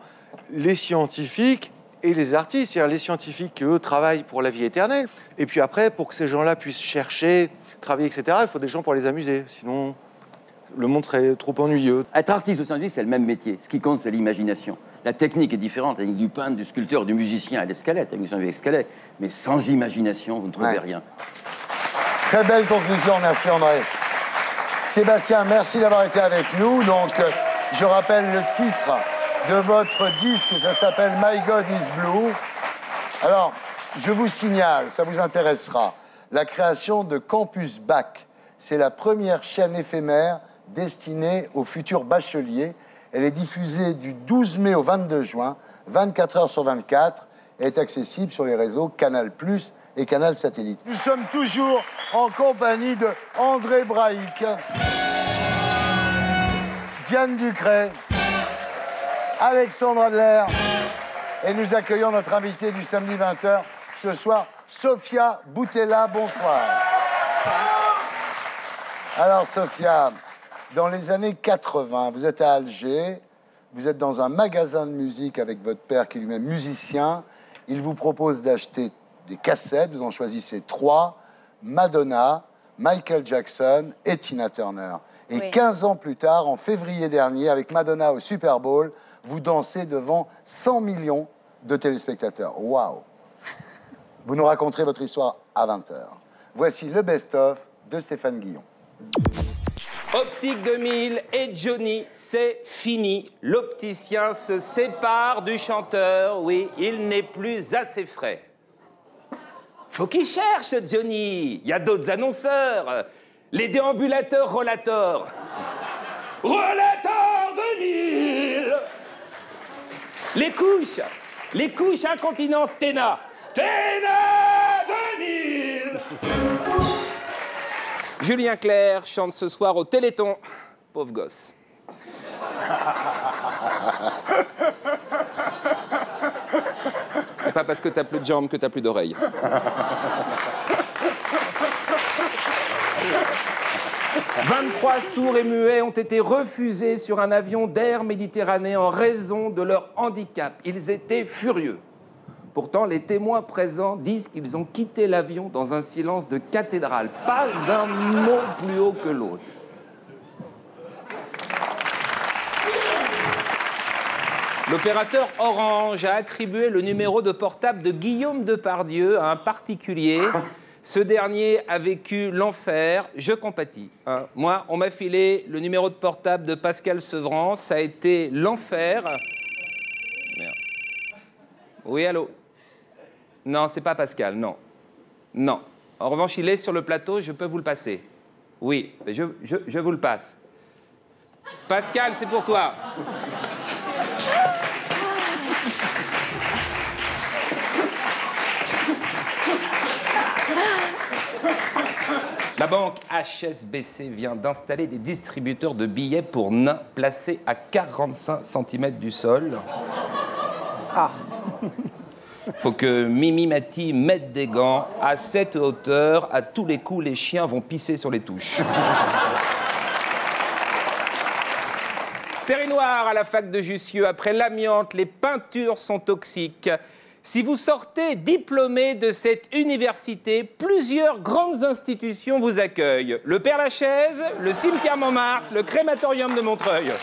les scientifiques et les artistes. C'est-à-dire les scientifiques qui, eux, travaillent pour la vie éternelle. Et puis après, pour que ces gens-là puissent chercher, travailler, etc., il faut des gens pour les amuser. Sinon, le monde serait trop ennuyeux. Être artiste ou scientifique, c'est le même métier. Ce qui compte, c'est l'imagination. La technique est différente. Avec du peintre, du sculpteur, du musicien, et des squelettes, avec squelettes. Mais sans imagination, vous ne trouvez rien. Très belle conclusion, merci André. Sébastien, merci d'avoir été avec nous. Donc, je rappelle le titre de votre disque, ça s'appelle My God is Blue. Alors, je vous signale, ça vous intéressera, la création de Campus Bac. C'est la première chaîne éphémère destinée aux futurs bacheliers. Elle est diffusée du 12 mai au 22 juin, 24 heures sur 24, et est accessible sur les réseaux Canal+ et Canal Satellite. Nous sommes toujours en compagnie de André Braic, Diane Ducret, Alexandre Adler, et nous accueillons notre invitée du samedi 20h ce soir, Sophia Boutella. Bonsoir. Alors Sophia, dans les années 80, vous êtes à Alger, vous êtes dans un magasin de musique avec votre père qui est lui-même musicien. Il vous propose d'acheter des cassettes, vous en choisissez 3, Madonna, Michael Jackson et Tina Turner. Et 15 ans plus tard, en février dernier, avec Madonna au Super Bowl, vous dansez devant 100 millions de téléspectateurs. Waouh! Vous nous raconterez votre histoire à 20h. Voici le best-of de Stéphane Guillon. Optique 2000 et Johnny, c'est fini. L'opticien se sépare du chanteur, oui, il n'est plus assez frais. Faut qu'il cherche, Johnny. Il y a d'autres annonceurs. Les déambulateurs Rollator. Rollator 2000. Les couches incontinence Téna. Téna 2000. Julien Clerc chante ce soir au Téléthon. Pauvre gosse. C'est pas parce que t'as plus de jambes que t'as plus d'oreilles. 23 sourds et muets ont été refusés sur un avion d'Air Méditerranée en raison de leur handicap. Ils étaient furieux. Pourtant, les témoins présents disent qu'ils ont quitté l'avion dans un silence de cathédrale. Pas un mot plus haut que l'autre. L'opérateur Orange a attribué le numéro de portable de Guillaume Depardieu à un particulier. Ce dernier a vécu l'enfer. Je compatis. Moi, on m'a filé le numéro de portable de Pascal Sevran. Ça a été l'enfer. Merde. Oui, allô? Non, c'est pas Pascal, non. Non. En revanche, il est sur le plateau, je peux vous le passer. Oui, mais je vous le passe. Pascal, c'est pour toi. La banque HSBC vient d'installer des distributeurs de billets pour nains placés à 45 cm du sol. Ah. Faut que Mimi Mati mette des gants à cette hauteur. À tous les coups, les chiens vont pisser sur les touches. Série noire à la fac de Jussieu. Après l'amiante, les peintures sont toxiques. Si vous sortez diplômé de cette université, plusieurs grandes institutions vous accueillent. Le Père-Lachaise, le cimetière Montmartre, le crématorium de Montreuil.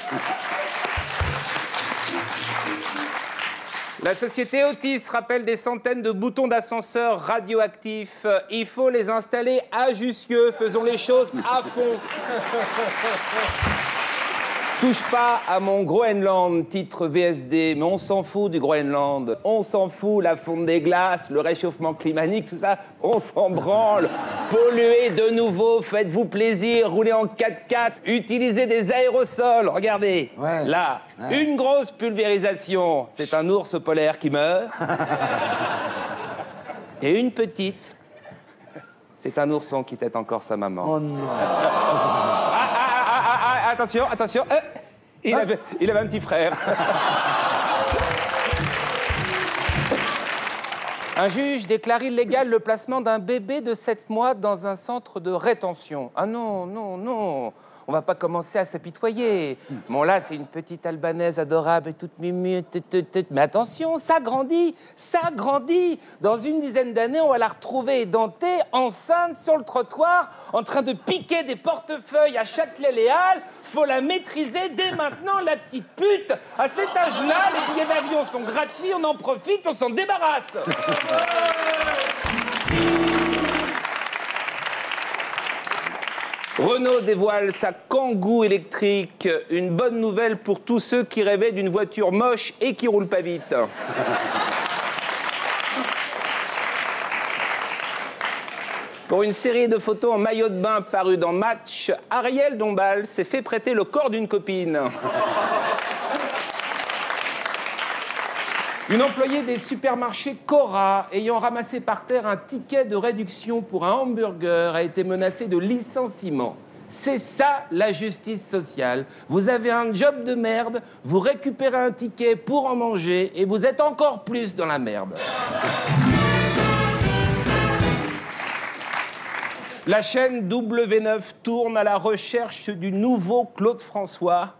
La société Otis rappelle des centaines de boutons d'ascenseur radioactifs. Il faut les installer à Jussieu. Faisons les choses à fond. Touche pas à mon Groenland, titre VSD, mais on s'en fout du Groenland. On s'en fout, la fonte des glaces, le réchauffement climatique, tout ça, on s'en branle. Polluez de nouveau, faites-vous plaisir, roulez en 4x4, utilisez des aérosols. Regardez, là, une grosse pulvérisation, c'est un ours polaire qui meurt. Et une petite, c'est un ourson qui tète encore sa maman. Oh non. Attention, attention. Il avait un petit frère. Un juge déclare illégal le placement d'un bébé de 7 mois dans un centre de rétention. Ah non, non, non. On va pas commencer à s'apitoyer. Bon, là, c'est une petite albanaise adorable et toute mimue. Mais attention, ça grandit, ça grandit. Dans une dizaine d'années, on va la retrouver édentée, enceinte, sur le trottoir, en train de piquer des portefeuilles à Châtelet-Les-Halles. Faut la maîtriser dès maintenant, la petite pute. À cet âge-là, les billets d'avion sont gratuits, on en profite, on s'en débarrasse. Renault dévoile sa Kangoo électrique. Une bonne nouvelle pour tous ceux qui rêvaient d'une voiture moche et qui roule pas vite. Pour une série de photos en maillot de bain parues dans Match, Ariel Dombal s'est fait prêter le corps d'une copine. Une employée des supermarchés Cora, ayant ramassé par terre un ticket de réduction pour un hamburger, a été menacée de licenciement. C'est ça, la justice sociale. Vous avez un job de merde, vous récupérez un ticket pour en manger et vous êtes encore plus dans la merde. La chaîne W9 tourne à la recherche du nouveau Claude François.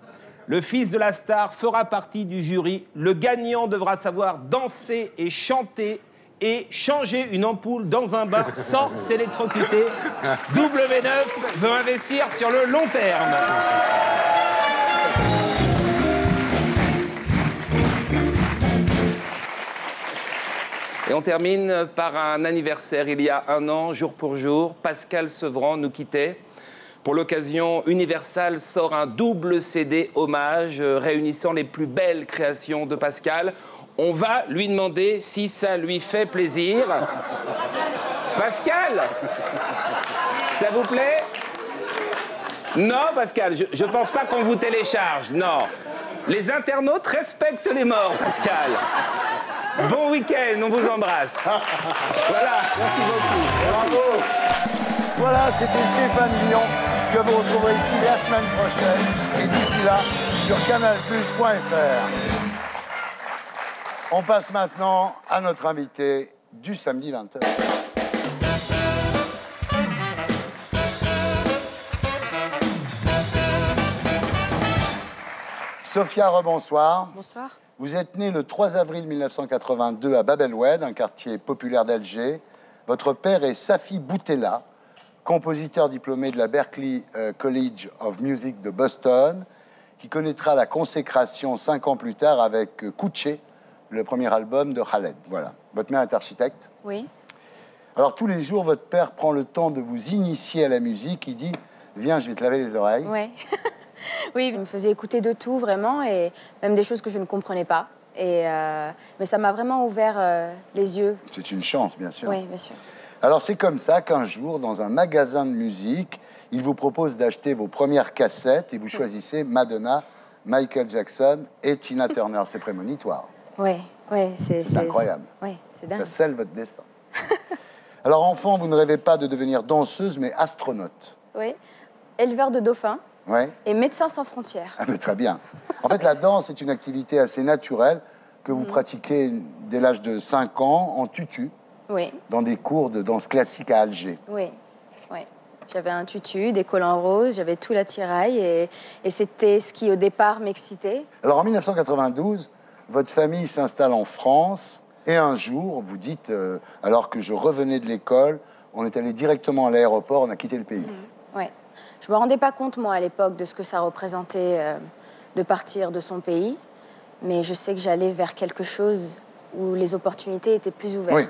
Le fils de la star fera partie du jury. Le gagnant devra savoir danser et chanter et changer une ampoule dans un bain sans s'électrocuter. W9 veut investir sur le long terme. Et on termine par un anniversaire. Il y a un an, jour pour jour, Pascal Sevran nous quittait. Pour l'occasion, Universal sort un double CD hommage réunissant les plus belles créations de Pascal. On va lui demander si ça lui fait plaisir. Pascal, ça vous plaît? Non, Pascal, je pense pas qu'on vous télécharge, non. Les internautes respectent les morts, Pascal. Bon week-end, on vous embrasse. Voilà, merci beaucoup. Merci. Bravo. Voilà, c'était Stéphane Guillon que vous retrouverez ici la semaine prochaine. Et d'ici là, sur canalplus.fr. On passe maintenant à notre invité du samedi 20h. Sophia, rebonsoir. Bonsoir. Vous êtes née le 3 avril 1982 à Bab el-Oued, un quartier populaire d'Alger. Votre père est Safi Boutella, compositeur diplômé de la Berklee College of Music de Boston, qui connaîtra la consécration 5 ans plus tard avec Kouché, le premier album de Khaled. Voilà. Votre mère est architecte. Oui. Alors, tous les jours, votre père prend le temps de vous initier à la musique. Il dit « Viens, je vais te laver les oreilles. » Oui. Oui, il me faisait écouter de tout, vraiment, et même des choses que je ne comprenais pas. Mais ça m'a vraiment ouvert les yeux. C'est une chance, bien sûr. Oui, bien sûr. Alors c'est comme ça qu'un jour, dans un magasin de musique, il vous propose d'acheter vos premières cassettes et vous choisissez Madonna, Michael Jackson et Tina Turner. C'est prémonitoire. Oui, c'est incroyable. Oui, c'est dingue. Ça scelle votre destin. Alors enfant, vous ne rêvez pas de devenir danseuse, mais astronaute. Oui, éleveur de dauphins. Ouais. Et Médecins sans frontières. Ah, mais très bien. En fait, la danse est une activité assez naturelle que vous pratiquez dès l'âge de 5 ans en tutu, dans des cours de danse classique à Alger. Oui. J'avais un tutu, des collants roses, j'avais tout l'attirail et c'était ce qui, au départ, m'excitait. Alors, en 1992, votre famille s'installe en France et un jour, vous dites, alors que je revenais de l'école, on est allé directement à l'aéroport, on a quitté le pays. Oui. Je me rendais pas compte, moi, à l'époque, de ce que ça représentait de partir de son pays. Mais je sais que j'allais vers quelque chose où les opportunités étaient plus ouvertes. Oui.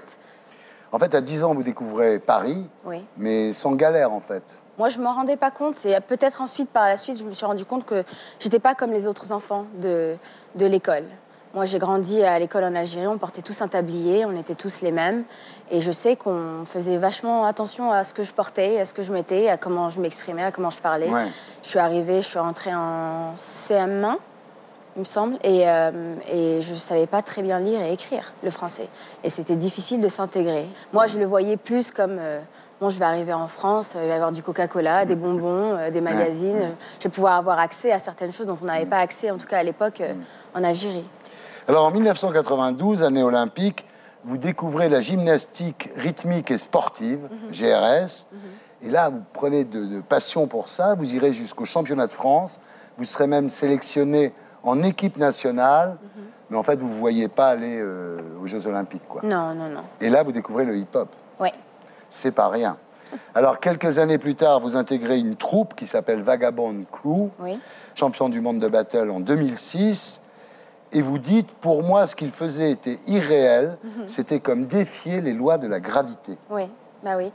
En fait, à 10 ans, vous découvrez Paris, mais sans galère, en fait. Moi, je m'en rendais pas compte. C'est peut-être ensuite, par la suite, je me suis rendu compte que j'étais pas comme les autres enfants de l'école. Moi, j'ai grandi à l'école en Algérie, on portait tous un tablier, on était tous les mêmes. Et je sais qu'on faisait vachement attention à ce que je portais, à ce que je mettais, à comment je m'exprimais, à comment je parlais. Ouais. Je suis rentrée en CM1. Il me semble, et je ne savais pas très bien lire et écrire le français. Et c'était difficile de s'intégrer. Moi, je le voyais plus comme, bon, je vais arriver en France, il va y avoir du Coca-Cola, des bonbons, des magazines. Je vais pouvoir avoir accès à certaines choses dont on n'avait pas accès, en tout cas à l'époque, en Algérie. Alors, en 1992, année olympique, vous découvrez la gymnastique rythmique et sportive, GRS. Et là, vous prenez de passion pour ça, vous irez jusqu'au championnat de France. Vous serez même sélectionné en équipe nationale, mais en fait, vous ne voyez pas aller aux Jeux Olympiques, quoi. Non. Et là, vous découvrez le hip-hop. Oui. C'est pas rien. Alors, quelques années plus tard, vous intégrez une troupe qui s'appelle Vagabond Crew, champion du monde de battle en 2006, et vous dites, pour moi, ce qu'il faisait était irréel, c'était comme défier les lois de la gravité. Oui, bah oui.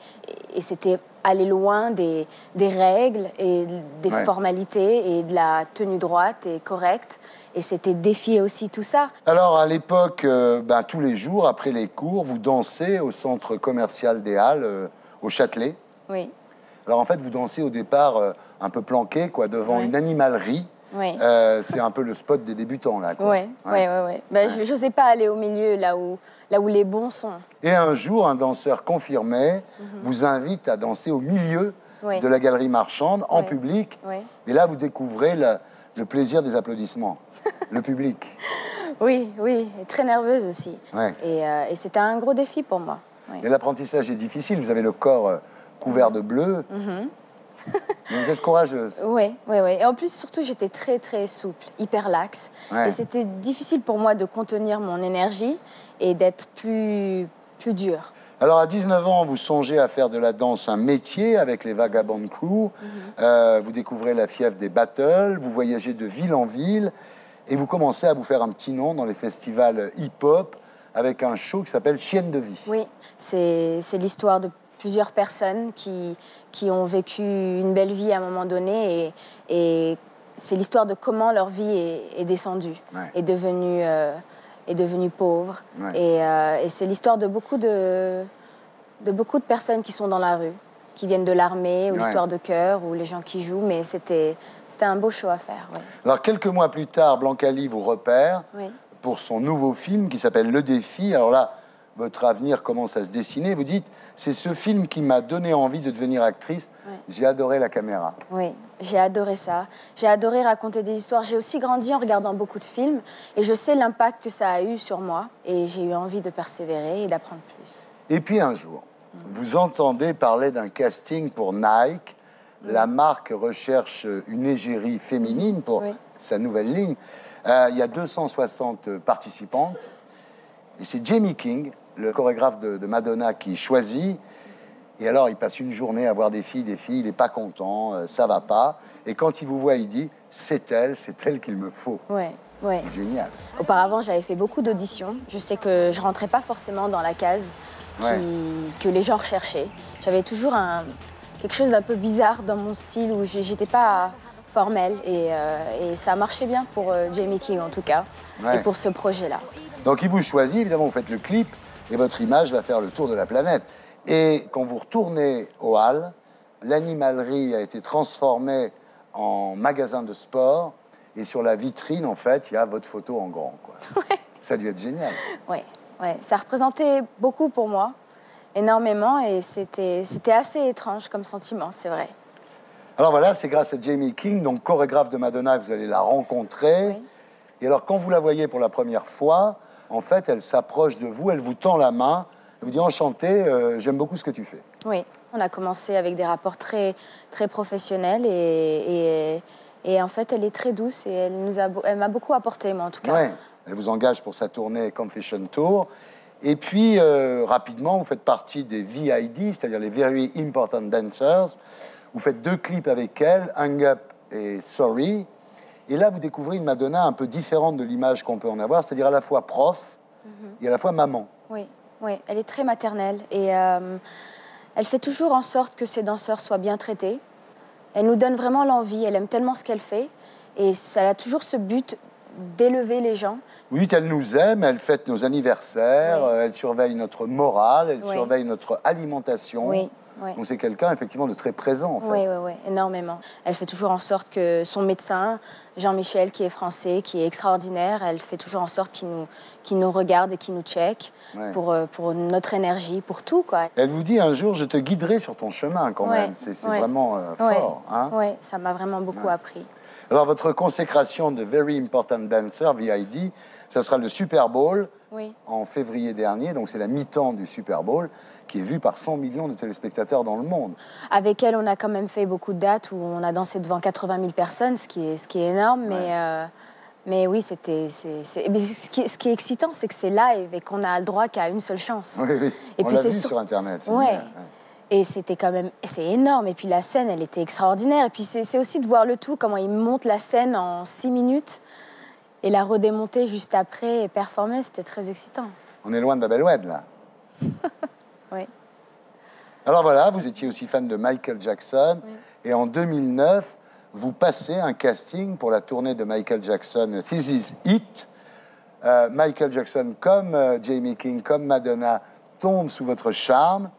Et c'était aller loin des règles et des formalités et de la tenue droite et correcte. Et c'était défier aussi tout ça. Alors, à l'époque, tous les jours, après les cours, vous dansez au centre commercial des Halles, au Châtelet. Oui. Alors, en fait, vous dansez au départ un peu planqué, quoi, devant une animalerie. Oui. C'est un peu le spot des débutants, là. Oui. Je n'osais pas aller au milieu, là où les bons sont. Et un jour, un danseur confirmé vous invite à danser au milieu de la galerie marchande, en public. Et là, vous découvrez le plaisir des applaudissements, le public. Oui, et très nerveuse aussi. Et c'était un gros défi pour moi. Et l'apprentissage est difficile, vous avez le corps couvert de bleu. Mais vous êtes courageuse. Oui. Et en plus, surtout, j'étais très, très souple, hyper laxe. Et c'était difficile pour moi de contenir mon énergie et d'être plus dure. Alors, à 19 ans, vous songez à faire de la danse un métier avec les Vagabond Crew. Vous découvrez la fièvre des battles, vous voyagez de ville en ville et vous commencez à vous faire un petit nom dans les festivals hip-hop avec un show qui s'appelle Chienne de vie. Oui, c'est l'histoire de plusieurs personnes qui ont vécu une belle vie à un moment donné et c'est l'histoire de comment leur vie est descendue, est devenue pauvre. Et c'est l'histoire de beaucoup de personnes qui sont dans la rue, qui viennent de l'armée, ou l'histoire de cœur, ou les gens qui jouent, mais c'était un beau show à faire. Alors, quelques mois plus tard, Blanca Lee vous repère pour son nouveau film qui s'appelle Le Défi. Alors là, votre avenir commence à se dessiner. Vous dites, c'est ce film qui m'a donné envie de devenir actrice. J'ai adoré la caméra. Oui, j'ai adoré ça. J'ai adoré raconter des histoires. J'ai aussi grandi en regardant beaucoup de films et je sais l'impact que ça a eu sur moi. Et j'ai eu envie de persévérer et d'apprendre plus. Et puis un jour, vous entendez parler d'un casting pour Nike. La marque recherche une égérie féminine pour sa nouvelle ligne. Il y a 260 participantes. Et c'est Jamie King, le chorégraphe de Madonna, qui choisit. Et alors, il passe une journée à voir des filles, il n'est pas content, ça va pas. Et quand il vous voit, il dit, c'est elle qu'il me faut. Génial. Auparavant, j'avais fait beaucoup d'auditions. Je sais que je rentrais pas forcément dans la case que les gens recherchaient. J'avais toujours quelque chose d'un peu bizarre dans mon style où j'étais pas formelle. Et ça marchait bien pour Jamie King, en tout cas, et pour ce projet-là. Donc, il vous choisit, évidemment, vous faites le clip, et votre image va faire le tour de la planète. Et quand vous retournez aux Halles, l'animalerie a été transformée en magasin de sport. Et sur la vitrine, en fait, il y a votre photo en grand, quoi. Ouais. Ça a dû être génial. Oui, ouais. Ça représentait beaucoup pour moi, énormément, et c'était assez étrange comme sentiment, c'est vrai. Alors voilà, c'est grâce à Jamie King, donc chorégraphe de Madonna, que vous allez la rencontrer. Oui. Et alors, quand vous la voyez pour la première fois, en fait, elle s'approche de vous, elle vous tend la main, elle vous dit « Enchanté, j'aime beaucoup ce que tu fais ». Oui, on a commencé avec des rapports très, très professionnels et en fait, elle est très douce et elle m'a beaucoup apporté, moi, en tout cas. Ouais. Elle vous engage pour sa tournée Confession Tour. Et puis, rapidement, vous faites partie des VID, c'est-à-dire les Very Important Dancers. Vous faites 2 clips avec elle, Hang Up et Sorry. Et là, vous découvrez une Madonna un peu différente de l'image qu'on peut en avoir, c'est-à-dire à la fois prof et à la fois maman. Oui, oui, elle est très maternelle et elle fait toujours en sorte que ses danseurs soient bien traités. Elle nous donne vraiment l'envie, elle aime tellement ce qu'elle fait et elle a toujours ce but d'élever les gens. Oui, elle nous aime, elle fête nos anniversaires, Oui. elle surveille notre morale, elle Oui. surveille notre alimentation. Oui, oui. Donc c'est quelqu'un, effectivement, de très présent, en fait. Oui, oui, oui, énormément. Elle fait toujours en sorte que son médecin, Jean-Michel, qui est français, qui est extraordinaire, elle fait toujours en sorte qu'il nous regarde et qu'il nous check Ouais. pour notre énergie, pour tout, quoi. Elle vous dit un jour, je te guiderai sur ton chemin, quand Ouais, même. C'est ouais. vraiment Ouais, fort. Hein. ouais, ça m'a vraiment beaucoup appris. Alors, votre consécration de Very Important Dancer, VID, ça sera le Super Bowl Oui. en février dernier. Donc, c'est la mi-temps du Super Bowl qui est vue par 100 millions de téléspectateurs dans le monde. Avec elle, on a quand même fait beaucoup de dates où on a dansé devant 80 000 personnes, ce qui est énorme, mais oui, ce qui est excitant, c'est que c'est live et qu'on a le droit qu'à une seule chance. Oui, oui. Et On puis l'a c'est vu sur Internet. c'est Ouais. génial, Et c'était quand même, c'est énorme. Et puis la scène, elle était extraordinaire. Et puis c'est aussi de voir le tout, comment il monte la scène en 6 minutes et la redémonter juste après et performer, c'était très excitant. On est loin de Babel Wed, là. Oui. Alors voilà, vous étiez aussi fan de Michael Jackson. Oui. Et en 2009, vous passez un casting pour la tournée de Michael Jackson, This Is It. Michael Jackson, comme Jamie King, comme Madonna, tombe sous votre charme.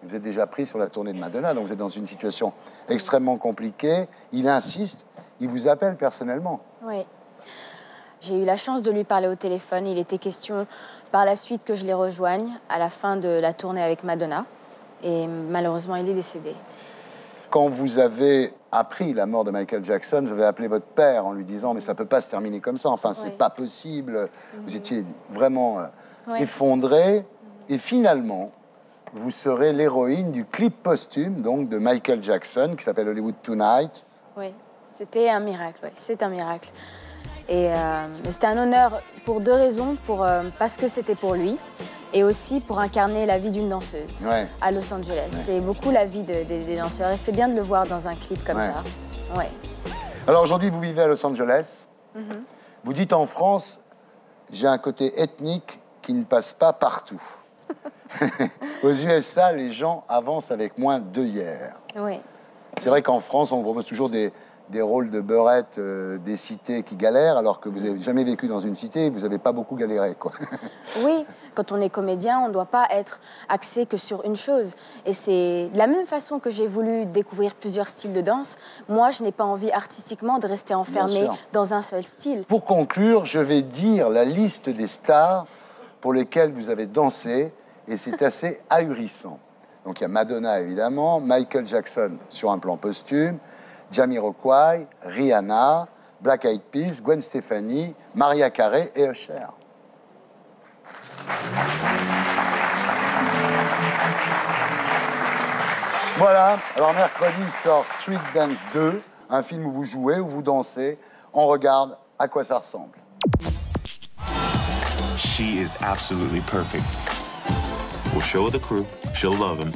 Vous êtes déjà pris sur la tournée de Madonna, donc vous êtes dans une situation extrêmement compliquée. Il insiste, il vous appelle personnellement. Oui. J'ai eu la chance de lui parler au téléphone. Il était question par la suite que je les rejoigne à la fin de la tournée avec Madonna. Et malheureusement, il est décédé. Quand vous avez appris la mort de Michael Jackson, vous avez appelé votre père en lui disant « mais ça ne peut pas se terminer comme ça, enfin, c'est pas possible ». Vous étiez vraiment effondré. Et finalement, vous serez l'héroïne du clip posthume donc, de Michael Jackson qui s'appelle Hollywood Tonight. Oui, c'était un miracle, oui, c'est un miracle. Et c'était un honneur pour 2 raisons, parce que c'était pour lui et aussi pour incarner la vie d'une danseuse à Los Angeles. C'est beaucoup la vie des danseurs et c'est bien de le voir dans un clip comme ça. Ouais. Alors aujourd'hui, vous vivez à Los Angeles. Vous dites en France, j'ai un côté ethnique qui ne passe pas partout. Aux USA, les gens avancent avec moins d'œillères. Oui. C'est vrai qu'en France, on vous propose toujours des rôles de beurette des cités qui galèrent, alors que vous n'avez jamais vécu dans une cité, vous n'avez pas beaucoup galéré, quoi. Oui, quand on est comédien, on ne doit pas être axé que sur une chose. Et c'est de la même façon que j'ai voulu découvrir plusieurs styles de danse, moi, je n'ai pas envie artistiquement de rester enfermée dans un seul style. Pour conclure, je vais dire la liste des stars pour lesquelles vous avez dansé, et c'est assez ahurissant. Donc il y a Madonna, évidemment, Michael Jackson sur un plan posthume, Jamiroquai, Rihanna, Black Eyed Peas, Gwen Stefani, Mariah Carey et Usher. Voilà, alors mercredi sort Street Dance 2, un film où vous jouez, où vous dansez. On regarde à quoi ça ressemble. She is absolutely perfect. We'll show the crew, she'll love him.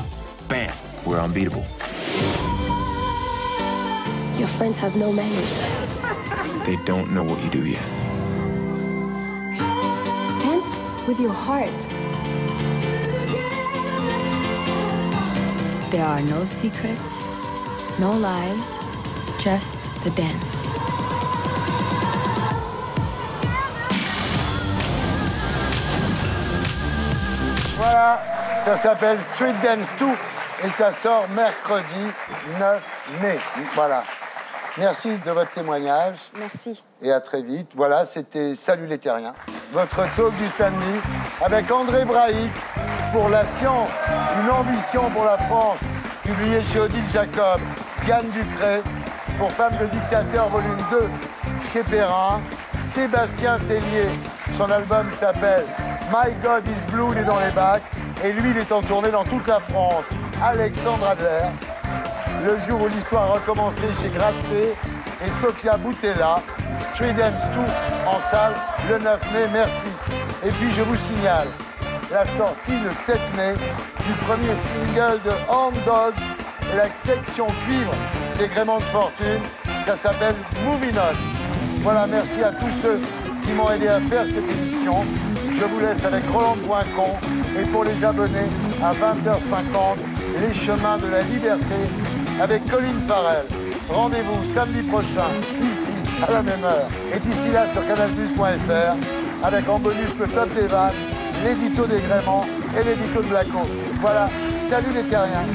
Bam, we're unbeatable. Your friends have no manners. They don't know what you do yet. Dance with your heart. There are no secrets, no lies, just the dance. Voilà, Ça s'appelle Street Dance 2 et ça sort mercredi 9 mai. Voilà. Merci de votre témoignage. Merci. Et à très vite. Voilà, c'était Salut les Terriens. Votre talk du samedi avec André Braic pour La Science, une ambition pour la France, publié chez Odile Jacob. Diane Ducré pour Femmes de dictateur, volume 2, chez Perrin. Sébastien Tellier, son album s'appelle My God is Blue, il est dans les bacs. Et lui, il est en tournée dans toute la France. Alexandre Adler, Le jour où l'histoire a recommencé chez Grasset. Et Sofia Boutella, Street Dance 2 en salle le 9 mai, merci. Et puis je vous signale la sortie le 7 mai du premier single de Horn Dogs, la section cuivre des Gréments de Fortune. Ça s'appelle Moving On. Voilà, merci à tous ceux qui m'ont aidé à faire cette émission. Je vous laisse avec Roland Poincon et pour les abonnés à 20h50, Les Chemins de la Liberté avec Colin Farrell. Rendez-vous samedi prochain, ici, à la même heure. Et d'ici là, sur canalplus.fr, avec en bonus le top des vannes, l'édito des Gréments et l'édito de Blacko. Voilà, salut les terriens.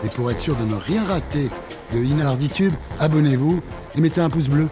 Et pour être sûr de ne rien rater de Inarditube, abonnez-vous et mettez un pouce bleu.